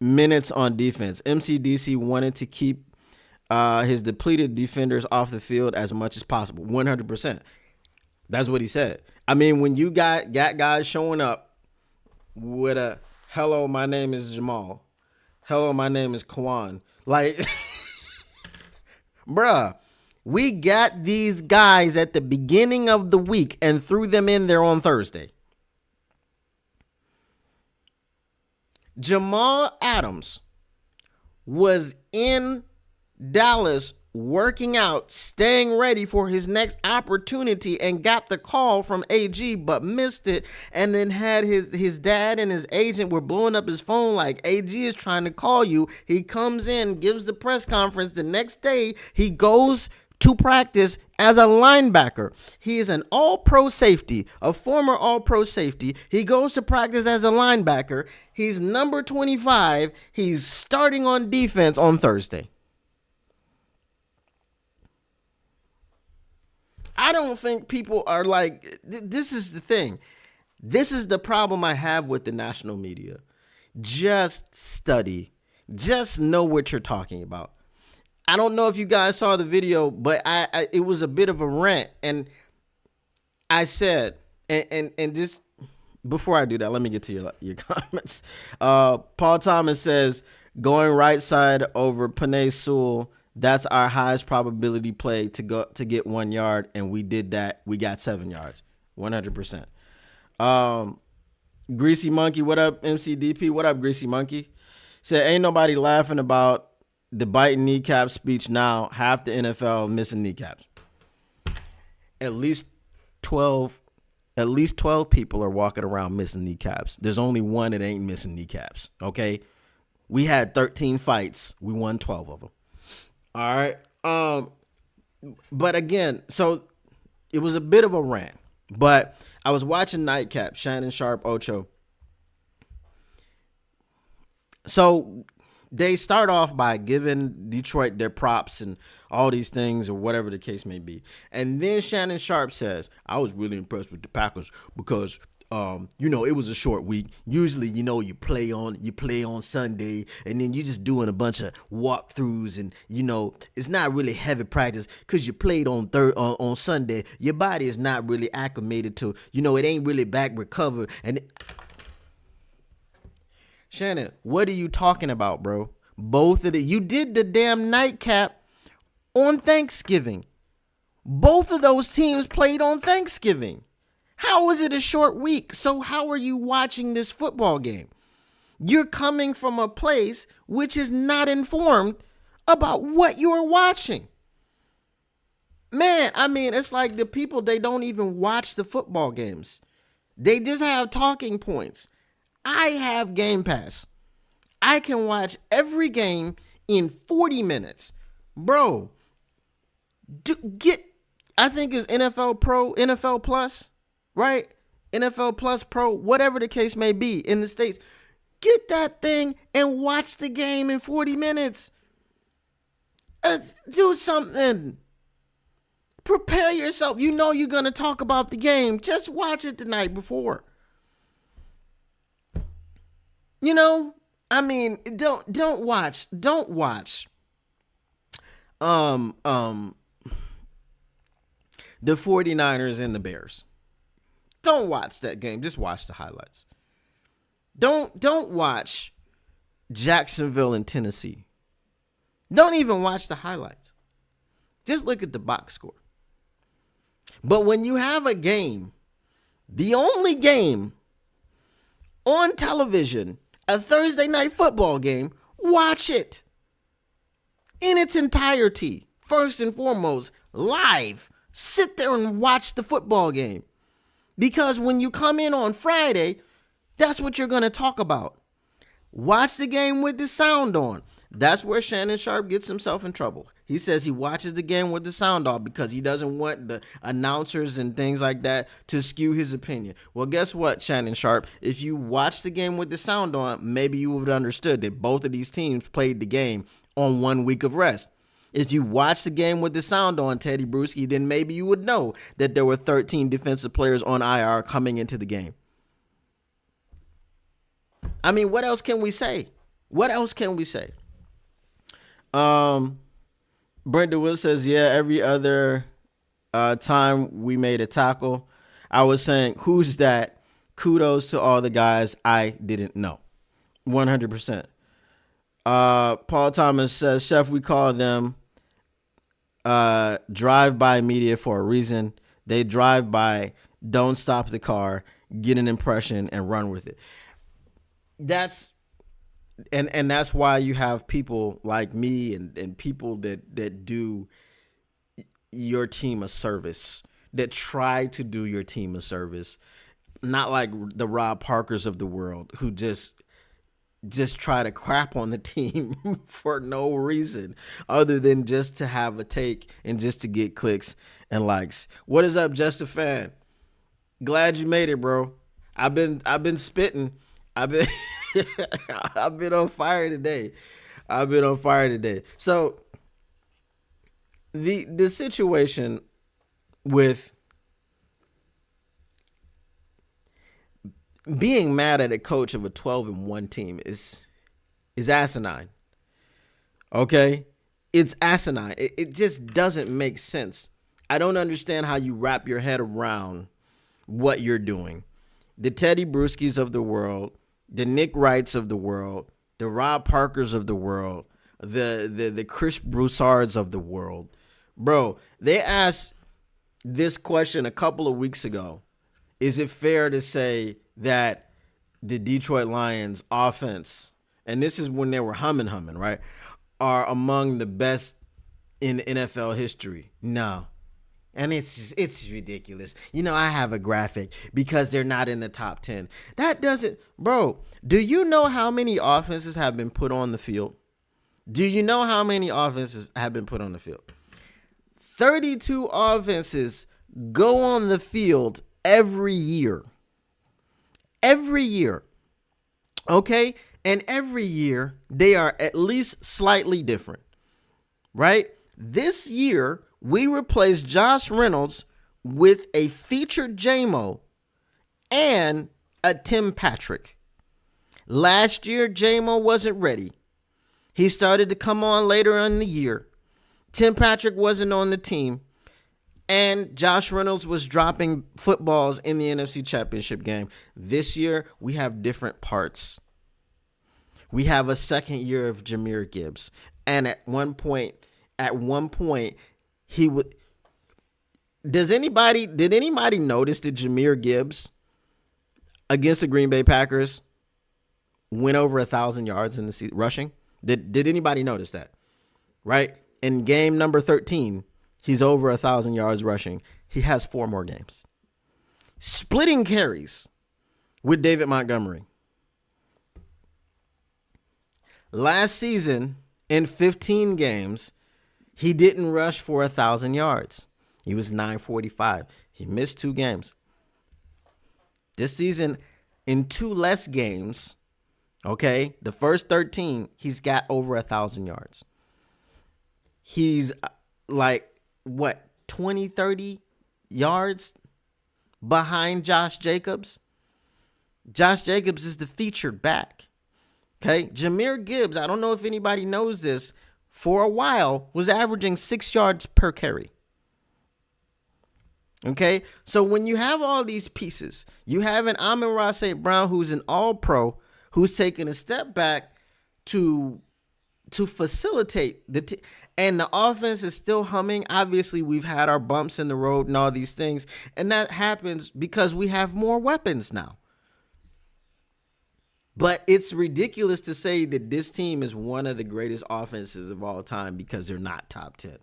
minutes on defense. MCDC wanted to keep his depleted defenders off the field as much as possible. 100%. That's what he said. I mean, when you got guys showing up with a, hello, my name is Jamal. Hello, my name is Kwan. Like, bruh, we got these guys at the beginning of the week and threw them in there on Thursday. Jamal Adams was in Dallas working out, staying ready for his next opportunity, and got the call from AG but missed it, and then had his dad and his agent were blowing up his phone like, AG is trying to call you. He comes in, gives the press conference. The next day, he goes to practice as a linebacker. He is an all-pro safety, a former all-pro safety. He goes to practice as a linebacker. He's number 25. He's starting on defense on Thursday. I don't think people are like, this is the thing. This is the problem I have with the national media. Just study. Just know what you're talking about. I don't know if you guys saw the video, but it was a bit of a rant, and I said, and just before I do that, let me get to your comments. Paul Thomas says, going right side over Penei Sewell, that's our highest probability play to get 1 yard, and we did that. We got 7 yards, 100%. Greasy Monkey, what up? MCDP, what up, Greasy Monkey? Said, ain't nobody laughing about the biting kneecap speech now. Half the NFL missing kneecaps. At least 12 people are walking around missing kneecaps. There's only one that ain't missing kneecaps, okay? We had 13 fights. We won 12 of them. All right? But again, so it was a bit of a rant. But I was watching Nightcap, Shannon Sharp, Ocho. So they start off by giving Detroit their props and all these things or whatever the case may be. And then Shannon Sharp says, I was really impressed with the Packers because, it was a short week. Usually, you play on Sunday and then you're just doing a bunch of walkthroughs and, it's not really heavy practice because you played on Sunday. Your body is not really acclimated to, it ain't really back recovered. And Shannon, what are you talking about, bro? You did the damn nightcap on Thanksgiving. Both of those teams played on Thanksgiving. How is it a short week? So how are you watching this football game? You're coming from a place which is not informed about what you're watching. Man, it's like the people, they don't even watch the football games. They just have talking points. I have Game Pass. I can watch every game in 40 minutes. Bro, I think it's NFL Pro, NFL Plus, right? NFL Plus Pro, whatever the case may be in the States. Get that thing and watch the game in 40 minutes. Do something. Prepare yourself. You know you're going to talk about the game. Just watch it the night before. Don't watch the 49ers and the Bears. Don't watch that game. Just watch the highlights. Don't watch Jacksonville and Tennessee. Don't even watch the highlights. Just look at the box score. But when you have a game, the only game on television, a Thursday night football game, watch it in its entirety. First and foremost, live. Sit there and watch the football game. Because when you come in on Friday, that's what you're going to talk about. Watch the game with the sound on. That's where Shannon Sharp gets himself in trouble. He says he watches the game with the sound off because he doesn't want the announcers and things like that to skew his opinion. Well, guess what, Shannon Sharp? If you watch the game with the sound on, maybe you would have understood that both of these teams played the game on 1 week of rest. If you watch the game with the sound on, Teddy Bruschi, then maybe you would know that there were 13 defensive players on IR coming into the game. What else can we say? Brenda Will says, yeah, every other time we made a tackle, I was saying, who's that? Kudos to all the guys I didn't know. 100%. Paul Thomas says, Chef, we call them drive-by media for a reason. They drive by, don't stop the car, get an impression, and run with it. That's why you have people like me and people that do your team a service, that try to do your team a service, not like the Rob Parkers of the world who just try to crap on the team for no reason other than just to have a take and just to get clicks and likes. What is up, Just a Fan? Glad you made it, bro. I've been spitting. I've been on fire today. So the situation with being mad at a coach of a 12-1 team is asinine. Okay? It's asinine. It just doesn't make sense. I don't understand how you wrap your head around what you're doing. The Teddy Bruschies of the world, the Nick Wrights of the world, the Rob Parkers of the world, the Chris Broussards of the world. Bro, they asked this question a couple of weeks ago. Is it fair to say that the Detroit Lions offense, and this is when they were humming, right, are among the best in NFL history? No. And it's ridiculous. I have a graphic because they're not in the top 10. That doesn't, bro, do you know how many offenses have been put on the field? Do you know how many offenses have been put on the field? 32 offenses go on the field every year. Every year. Okay? And every year they are at least slightly different. Right? This year, we replaced Josh Reynolds with a featured JMO and a Tim Patrick. Last year, JMO wasn't ready. He started to come on later in the year. Tim Patrick wasn't on the team. And Josh Reynolds was dropping footballs in the NFC Championship game. This year, we have different parts. We have a second year of Jahmyr Gibbs. And at one point, he would. Did anybody notice that Jahmyr Gibbs against the Green Bay Packers went over 1,000 yards in the season rushing? Did anybody notice that? Right? In game number 13, he's over 1,000 yards rushing. He has 4 more games. Splitting carries with David Montgomery. Last season, in 15 games, he didn't rush for 1,000 yards. He was 945. He missed 2 games. This season, in 2 less games, okay, the first 13, he's got over 1,000 yards. He's like, 20, 30 yards behind Josh Jacobs? Josh Jacobs is the featured back. Okay, Jahmyr Gibbs, I don't know if anybody knows this, for a while was averaging 6 yards per carry. Okay, so when you have all these pieces, you have an Amon-Ra St. Brown who's an all-pro, who's taking a step back to facilitate and the offense is still humming. Obviously, we've had our bumps in the road and all these things, and that happens because we have more weapons now. But it's ridiculous to say that this team is one of the greatest offenses of all time because they're not top 10.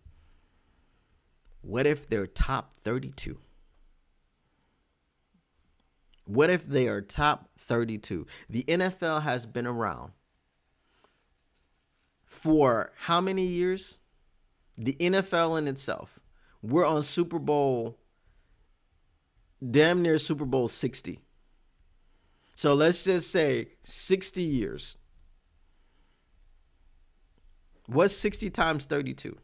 What if they're top 32? What if they are top 32? The NFL has been around for how many years? The NFL in itself. We're on damn near Super Bowl 60. So let's just say 60 years. What's 60 times 32?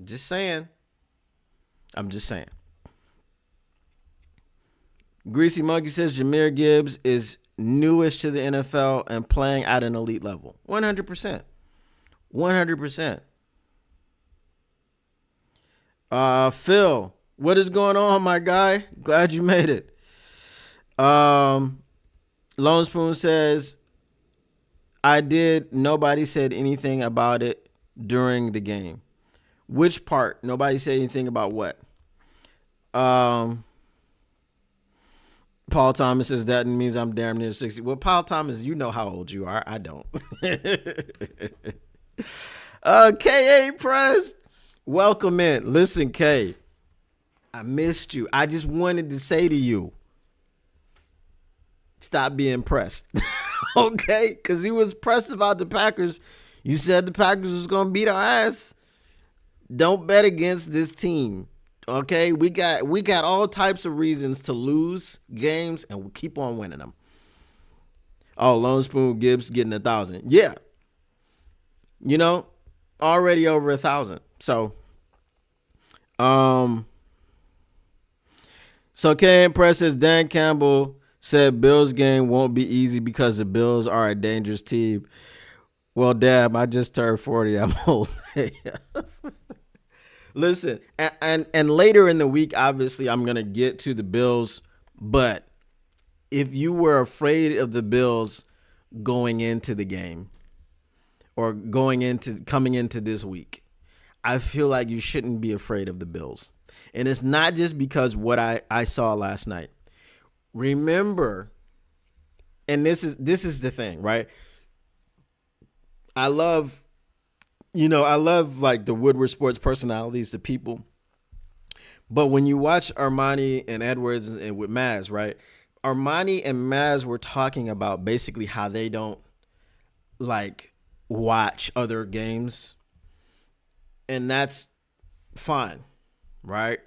Just saying. I'm just saying. Greasy Monkey says Jahmyr Gibbs is newish to the NFL and playing at an elite level. 100%. 100%. Phil, what is going on, my guy? Glad you made it. Lone Spoon says, I did. Nobody said anything about it during the game. Which part? Nobody said anything about what? Paul Thomas says that means I'm damn near 60. Well, Paul Thomas, you know how old you are. I don't. K.A. Press, welcome in. Listen, K, I missed you. I just wanted to say to you, stop being pressed. Okay? Because you was pressed about the Packers. You said the Packers was going to beat our ass. Don't bet against this team. Okay? We got all types of reasons to lose games, and we'll keep on winning them. Oh, Lone Spoon Gibbs getting 1,000. Yeah. You know, already over 1,000. So KM Press says Dan Campbell said Bills game won't be easy because the Bills are a dangerous team. Well, damn, I just turned 40. I'm old. Listen, and later in the week, obviously, I'm going to get to the Bills. But if you were afraid of the Bills going into the game or coming into this week, I feel like you shouldn't be afraid of the Bills. And it's not just because what I saw last night. Remember, and this is the thing, right? I love like the Woodward Sports personalities, the people. But when you watch Armani and Edwards and with Maz, right? Armani and Maz were talking about basically how they don't like watch other games. And that's fine, right?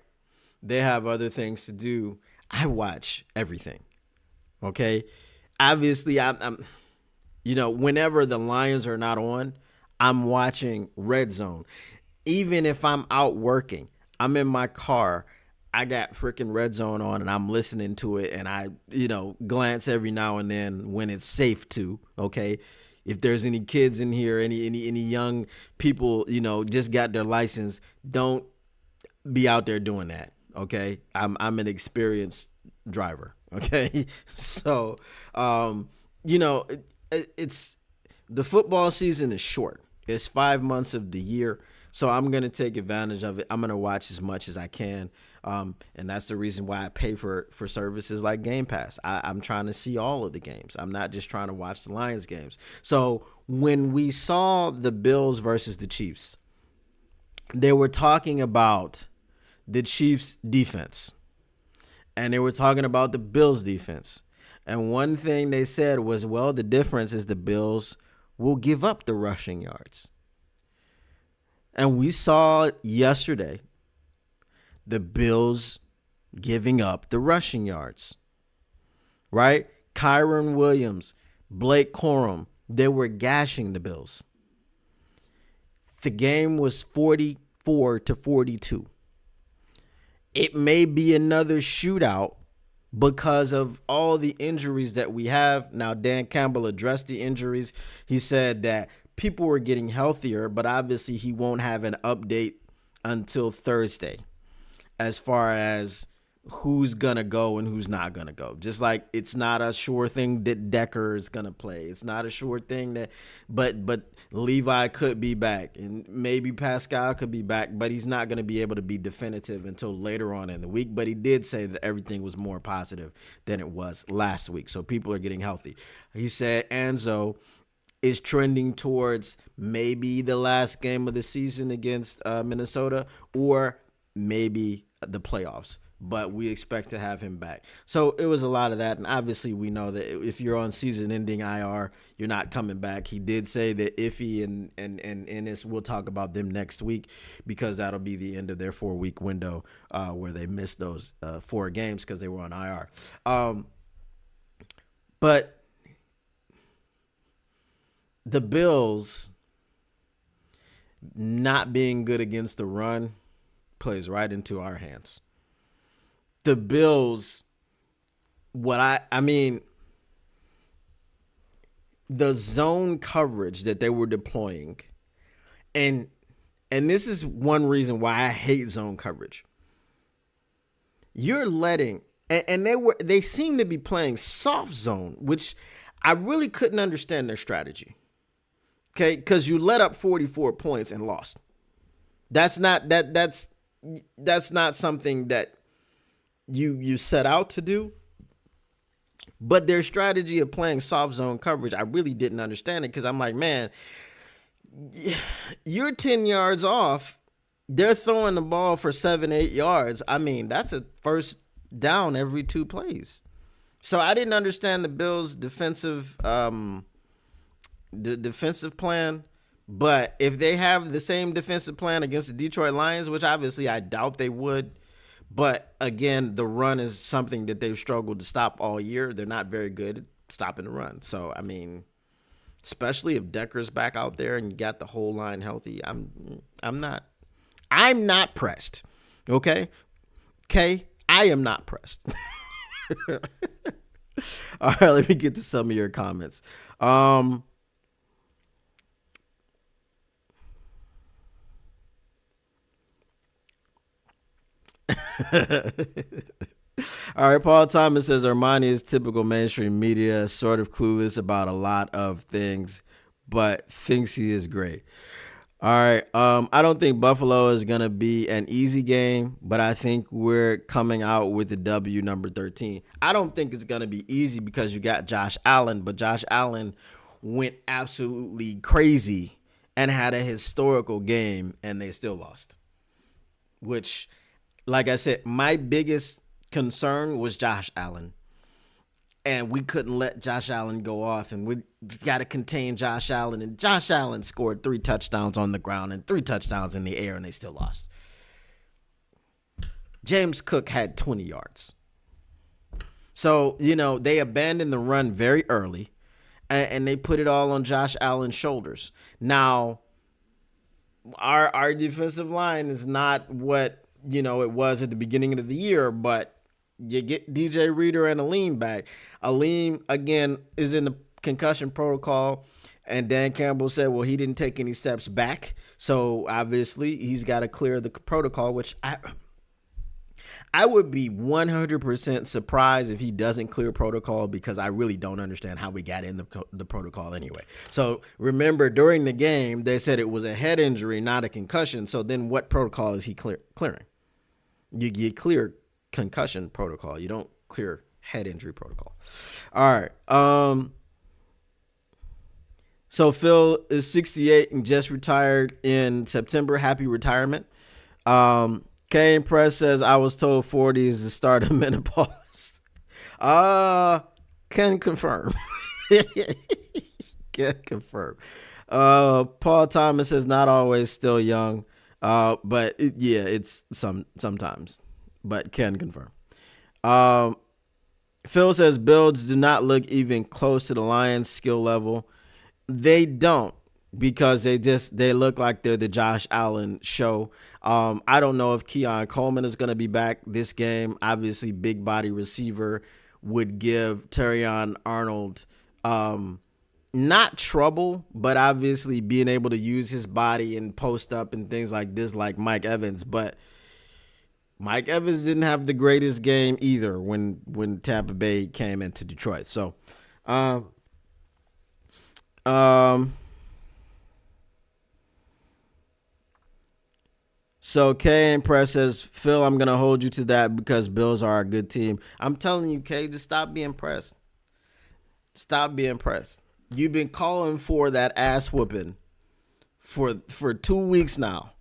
They have other things to do. I watch everything. Okay? Obviously, I'm whenever the Lions are not on, I'm watching Red Zone. Even if I'm out working, I'm in my car, I got freaking Red Zone on and I'm listening to it, and I, glance every now and then when it's safe to, okay? If there's any kids in here, any young people, just got their license, don't be out there doing that, okay? I'm an experienced driver, okay? So, it's the football season is short. It's 5 months of the year, so I'm going to take advantage of it. I'm going to watch as much as I can, and that's the reason why I pay for services like Game Pass. I'm trying to see all of the games. I'm not just trying to watch the Lions games. So when we saw the Bills versus the Chiefs, they were talking about the Chiefs' defense, and they were talking about the Bills' defense. And one thing they said was, well, the difference is the Bills will give up the rushing yards. And we saw yesterday the Bills giving up the rushing yards, right? Kyron Williams, Blake Corum, they were gashing the Bills. The game was 44-42. It may be another shootout because of all the injuries that we have. Now, Dan Campbell addressed the injuries. He said that people were getting healthier, but obviously he won't have an update until Thursday as far as who's going to go and who's not going to go. Just like it's not a sure thing that Decker is going to play. It's not a sure thing that, but Levi could be back and maybe Pascal could be back, but he's not going to be able to be definitive until later on in the week. But he did say that everything was more positive than it was last week. So people are getting healthy. He said Enzo is trending towards maybe the last game of the season against Minnesota or maybe the playoffs. But we expect to have him back. So it was a lot of that. And obviously we know that if you're on season-ending IR, you're not coming back. He did say that Iffy and Ennis, we'll talk about them next week because that'll be the end of their 4-week window where they missed those 4 games because they were on IR. But the Bills not being good against the run plays right into our hands. The Bills, the zone coverage that they were deploying, and this is one reason why I hate zone coverage. You're letting, and they seem to be playing soft zone, which I really couldn't understand their strategy. Okay, because you let up 44 points and lost. That's not something that you set out to do. But their strategy of playing soft zone coverage, I really didn't understand it because I'm like, man, you're 10 yards off. They're throwing the ball for 7-8 yards. I mean, that's a first down every 2 plays. So I didn't understand the Bills' defensive plan. But if they have the same defensive plan against the Detroit Lions, which obviously I doubt they would, but again, the run is something that they've struggled to stop all year. They're not very good at stopping the run. So, I mean, especially if Decker's back out there and you got the whole line healthy, I'm not pressed. Okay? I am not pressed. All right, let me get to some of your comments. All right, Paul Thomas says Armani is typical mainstream media, sort of clueless about a lot of things, but thinks he is great. All right, I don't think Buffalo is going to be an easy game, but I think we're coming out with the W number 13. I don't think it's going to be easy because you got Josh Allen, but Josh Allen went absolutely crazy and had a historical game, and they still lost, which, like I said, my biggest concern was Josh Allen. And we couldn't let Josh Allen go off, and we got to contain Josh Allen. And Josh Allen scored 3 touchdowns on the ground and 3 touchdowns in the air, and they still lost. James Cook had 20 yards. So, they abandoned the run very early, and they put it all on Josh Allen's shoulders. Now, our defensive line is not what, it was at the beginning of the year, but you get DJ Reader and Aleem back. Aleem, again, is in the concussion protocol, and Dan Campbell said, well, he didn't take any steps back, so obviously he's got to clear the protocol, which I would be 100% surprised if he doesn't clear protocol, because I really don't understand how we got in the protocol anyway. So remember, during the game, they said it was a head injury, not a concussion, so then what protocol is he clearing? You clear concussion protocol. You don't clear head injury protocol. All right. So Phil is 68 and just retired in September. Happy retirement. Kane Press says, I was told 40 is the start of menopause. Can confirm. Can confirm. Paul Thomas says, not always, still young. But it's sometimes. But can confirm. Phil says builds do not look even close to the Lions' skill level. They don't, because they look like they're the Josh Allen show. I don't know if Keon Coleman is going to be back this game. Obviously, big body receiver would give Terrion Arnold not trouble, but obviously being able to use his body and post up and things like this, like Mike Evans. But Mike Evans didn't have the greatest game either when Tampa Bay came into Detroit. So, so Kay and Press says, Phil, I'm gonna hold you to that because Bills are a good team. I'm telling you, Kay, just stop being pressed. Stop being pressed. You've been calling for that ass whooping for 2 weeks now.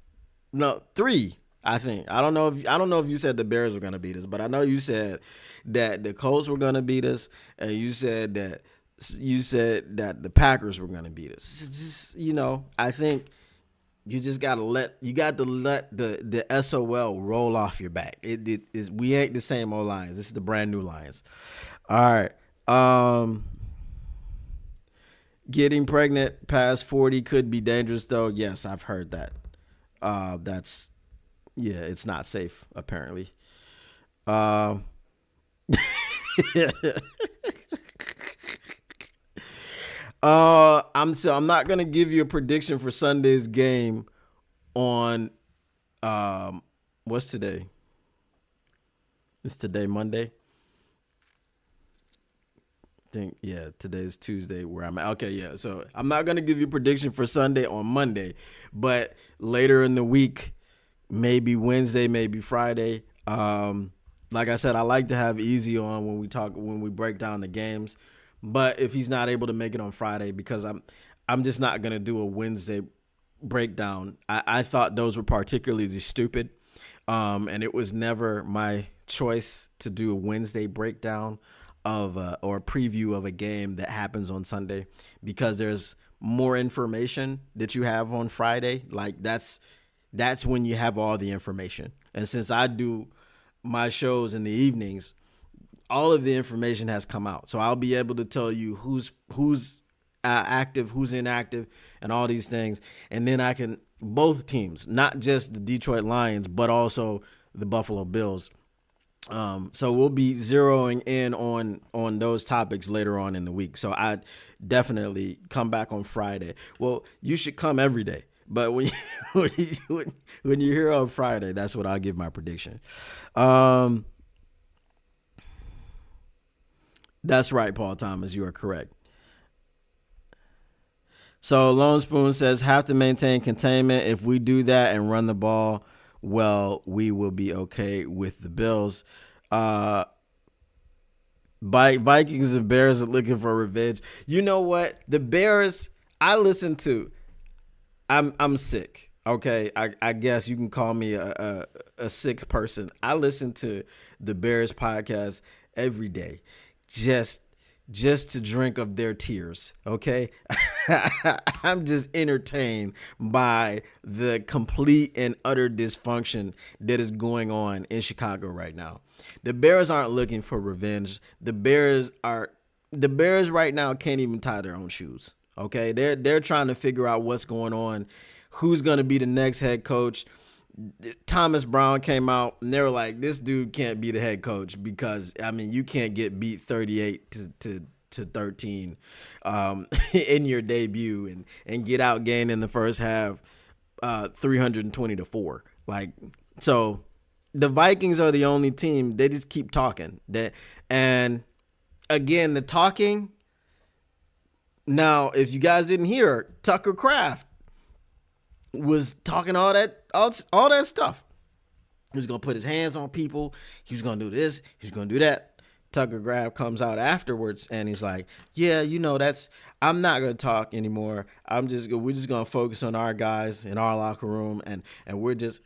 No, 3. I think. I don't know if you said the Bears were gonna beat us, but I know you said that the Colts were gonna beat us, and you said that the Packers were gonna beat us. Just, I think you just gotta let the SOL roll off your back. We ain't the same old Lions. This is the brand new Lions. All right. Getting pregnant past 40 could be dangerous, though. Yes, I've heard that. It's not safe, apparently. I'm not gonna give you a prediction for Sunday's game on what's today? Is today Monday? Today's Tuesday where I'm at. Okay, yeah. So I'm not gonna give you a prediction for Sunday on Monday, but later in the week, maybe Wednesday, maybe Friday. Like I said, I like to have Easy on when we break down the games. But if he's not able to make it on Friday, because I'm just not gonna do a Wednesday breakdown. I thought those were particularly stupid, and it was never my choice to do a Wednesday breakdown or a preview of a game that happens on Sunday, because there's more information that you have on Friday. Like that's when you have all the information. And since I do my shows in the evenings, all of the information has come out. So I'll be able to tell you who's active, who's inactive, and all these things. And then I can, both teams, not just the Detroit Lions, but also the Buffalo Bills, So we'll be zeroing in on those topics later on in the week. So I definitely come back on Friday. Well, you should come every day, but when you're here on Friday, that's what I'll give my prediction. That's right, Paul Thomas. You are correct. So Lone Spoon says, have to maintain containment. If we do that and run the ball, well, we will be okay with the Bills. Vikings and Bears are looking for revenge. You know what? The Bears, I listen to. I'm sick. Okay, I guess you can call me a sick person. I listen to the Bears podcast every day, just to drink of their tears. Okay, I'm just entertained by the complete and utter dysfunction that is going on in Chicago right now. The Bears aren't looking for revenge. The Bears right now can't even tie their own shoes. Okay, they're trying to figure out what's going on, who's going to be the next head coach. Thomas Brown came out and they were like, this dude can't be the head coach because, I mean, you can't get beat 38 to 13 in your debut and get outgained in the first half 320-4. Like, so the Vikings are the only team. They just keep talking. And again, the talking. Now, if you guys didn't hear, Tucker Kraft was talking all that stuff. He was going to put his hands on people. He was going to do this. He was going to do that. Tucker Kraft comes out afterwards and he's like, yeah, I'm not going to talk anymore. We're just going to focus on our guys in our locker room. And we're just,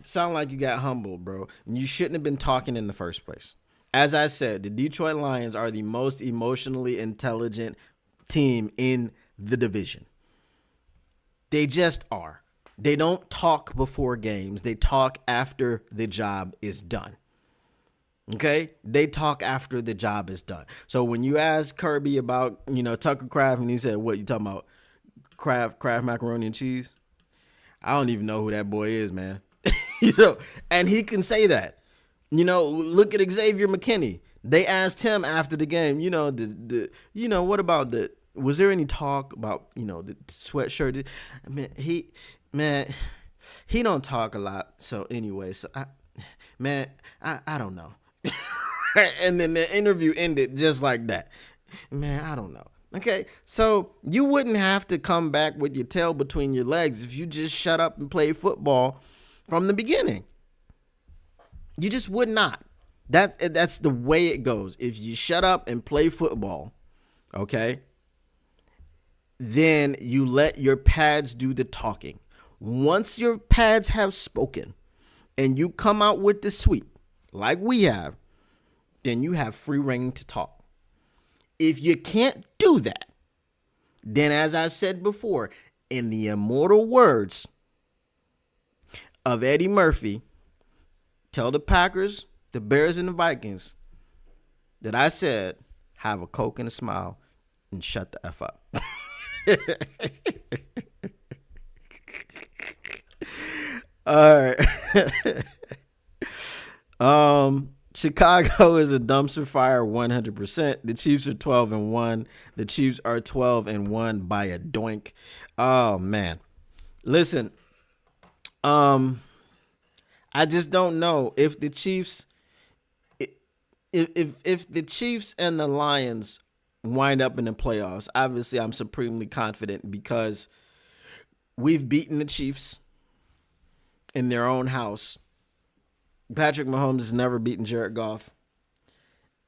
sound like you got humbled, bro. And you shouldn't have been talking in the first place. As I said, the Detroit Lions are the most emotionally intelligent team in the division. They just are. They don't talk before games. They talk after the job is done. Okay? They talk after the job is done. So when you ask Kirby about, Tucker Kraft, and he said, what, you talking about Kraft macaroni and cheese? I don't even know who that boy is, man. And he can say that. Look at Xavier McKinney. They asked him after the game, what about was there any talk about, the sweatshirt? I mean, he don't talk a lot. So anyway, I don't know. And then the interview ended just like that. Man, I don't know. Okay, so you wouldn't have to come back with your tail between your legs if you just shut up and play football from the beginning. You just would not. That's the way it goes. If you shut up and play football, okay, then you let your pads do the talking. Once your pads have spoken and you come out with the sweep, like we have, then you have free reign to talk. If you can't do that, then as I've said before, in the immortal words of Eddie Murphy, tell the Packers, the Bears, and the Vikings that I said, have a Coke and a smile and shut the F up. All right. Chicago is a dumpster fire 100%. The Chiefs are 12-1. The Chiefs are 12-1 by a doink. Oh man. Listen. I just don't know if the Chiefs if the Chiefs and the Lions wind up in the playoffs. Obviously, I'm supremely confident because we've beaten the Chiefs in their own house. Patrick Mahomes has never beaten Jared Goff.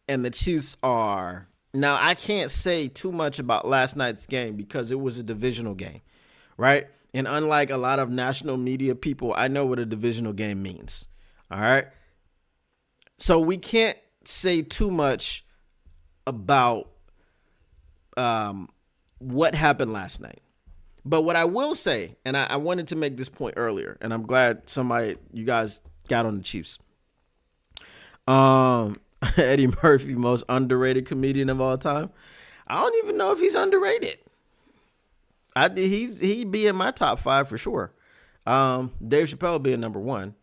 And the Chiefs are... Now, I can't say too much about last night's game because it was a divisional game, right? And unlike a lot of national media people, I know what a divisional game means, all right? So we can't say too much about what happened last night. But what I will say, and I wanted to make this point earlier, and I'm glad you guys got on the Chiefs. Eddie Murphy, most underrated comedian of all time. I don't even know if he's underrated. He'd be in my top 5 for sure. Dave Chappelle being number 1.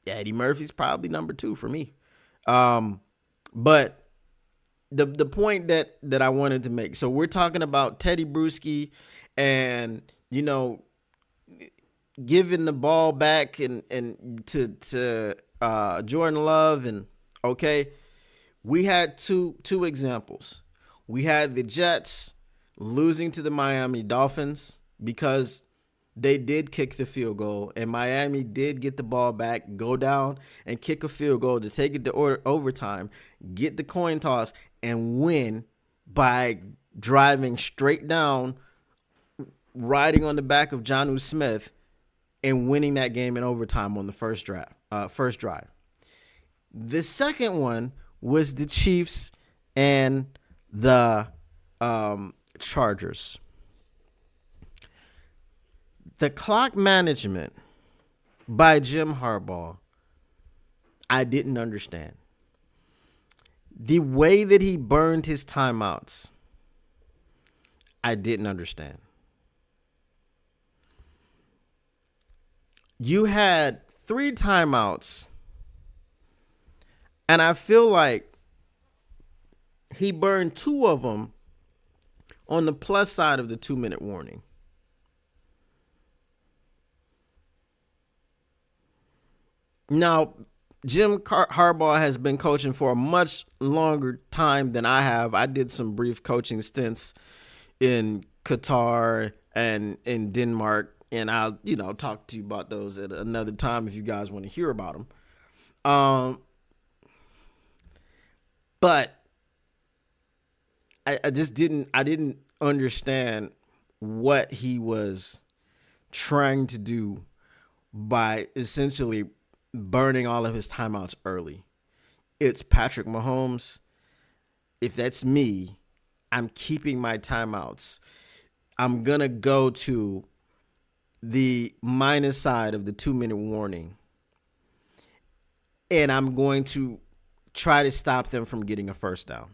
Eddie Murphy's probably number 2 for me. But the point that I wanted to make. So we're talking about Teddy Bruschi and, giving the ball back and to Jordan Love. And okay, we had two examples. We had the Jets losing to the Miami Dolphins because they did kick the field goal, and Miami did get the ball back, go down and kick a field goal to take it to overtime, get the coin toss, and win by driving straight down, riding on the back of Jonnu Smith, and winning that game in overtime on the first drive. The second one was the Chiefs and the Chargers. The clock management by Jim Harbaugh, I didn't understand. The way that he burned his timeouts, I didn't understand. You had 3 timeouts, and I feel like he burned 2 of them on the plus side of the 2-minute warning. Now, Jim Harbaugh has been coaching for a much longer time than I have. I did some brief coaching stints in Qatar and in Denmark, and I'll, talk to you about those at another time if you guys want to hear about them. But I didn't understand what he was trying to do by essentially burning all of his timeouts early. It's Patrick Mahomes. If that's me, I'm keeping my timeouts. I'm going to go to the minus side of the 2-minute warning, and I'm going to try to stop them from getting a first down.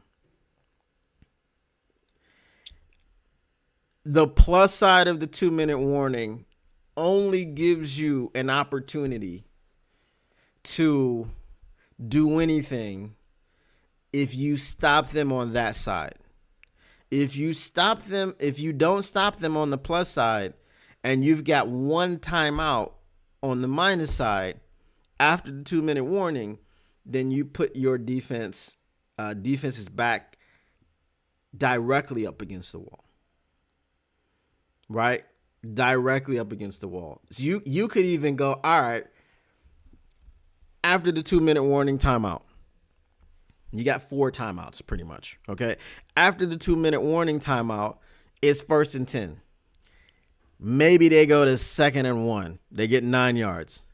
The plus side of the 2-minute warning only gives you an opportunity to do anything if you stop them on that side. If you don't stop them on the plus side and you've got 1 timeout on the minus side after the 2-minute warning, then you put your defense's back directly up against the wall. Right? Directly up against the wall. So you could even go, all right, after the 2-minute warning timeout, you got 4 timeouts pretty much, okay? After the 2-minute warning timeout, it's 1st and 10. Maybe they go to 2nd and 1. They get 9 yards.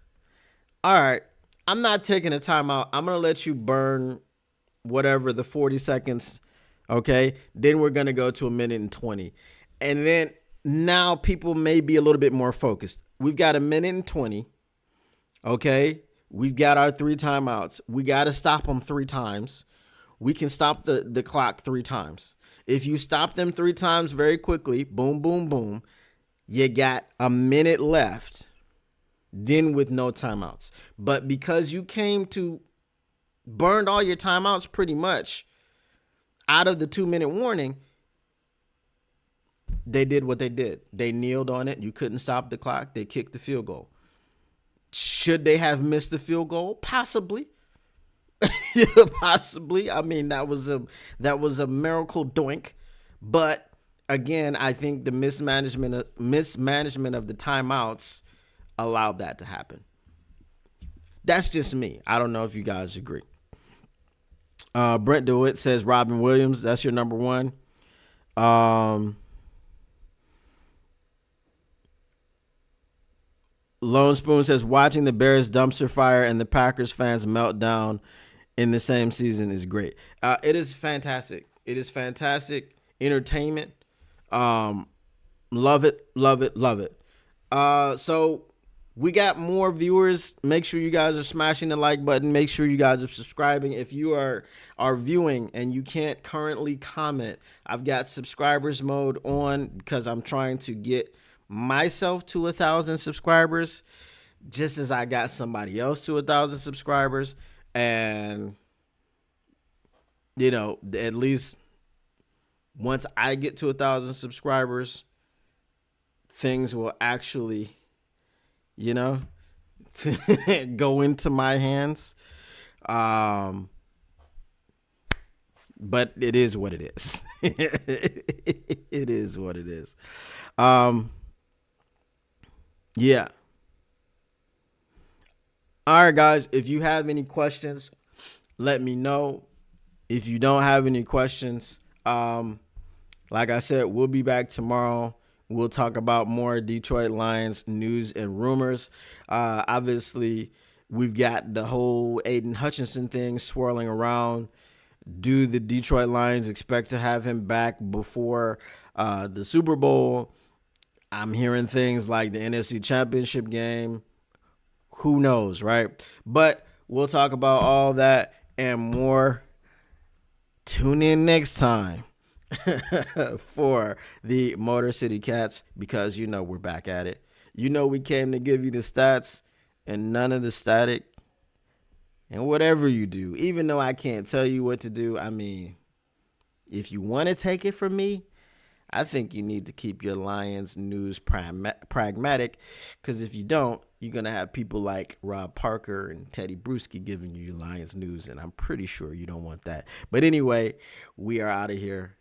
All right, I'm not taking a timeout. I'm going to let you burn whatever, the 40 seconds, okay? Then we're going to go to 1:20. And then now people may be a little bit more focused. We've got 1:20, okay? We've got our 3 timeouts. We got to stop them 3 times. We can stop the clock 3 times. If you stop them 3 times very quickly, boom, boom, boom, you got a minute left, then with no timeouts. But because you burned all your timeouts pretty much out of the 2-minute warning, they did what they did. They kneeled on it. You couldn't stop the clock. They kicked the field goal. Should they have missed the field goal? Possibly. Possibly. I mean, that was a miracle doink. But again, I think the mismanagement of the timeouts allowed that to happen. That's just me. I don't know if you guys agree. Brent DeWitt says Robin Williams. That's your number 1. Lone Spoon says watching the Bears dumpster fire and the Packers fans meltdown in the same season is great. It is fantastic. It is fantastic entertainment. Love it, love it, love it. So we got more viewers. Make sure you guys are smashing the like button. Make sure you guys are subscribing. If you are viewing and you can't currently comment, I've got subscribers mode on because I'm trying to get myself to 1,000 subscribers just as I got somebody else to 1,000 subscribers, and at least once I get to 1,000 subscribers, things will actually, go into my hands. But it is what it is. It is what it is. Yeah. All right, guys. If you have any questions, let me know. If you don't have any questions, like I said, we'll be back tomorrow. We'll talk about more Detroit Lions news and rumors. Obviously, we've got the whole Aidan Hutchinson thing swirling around. Do the Detroit Lions expect to have him back before the Super Bowl? I'm hearing things like the NFC Championship game. Who knows, right? But we'll talk about all that and more. Tune in next time for the Motor City Cats, because we're back at it. We came to give you the stats and none of the static. And whatever you do, even though I can't tell you what to do, I mean, if you want to take it from me, I think you need to keep your Lions news pragmatic, because if you don't, you're going to have people like Rob Parker and Teddy Bruschi giving you your Lions news, and I'm pretty sure you don't want that. But anyway, we are out of here.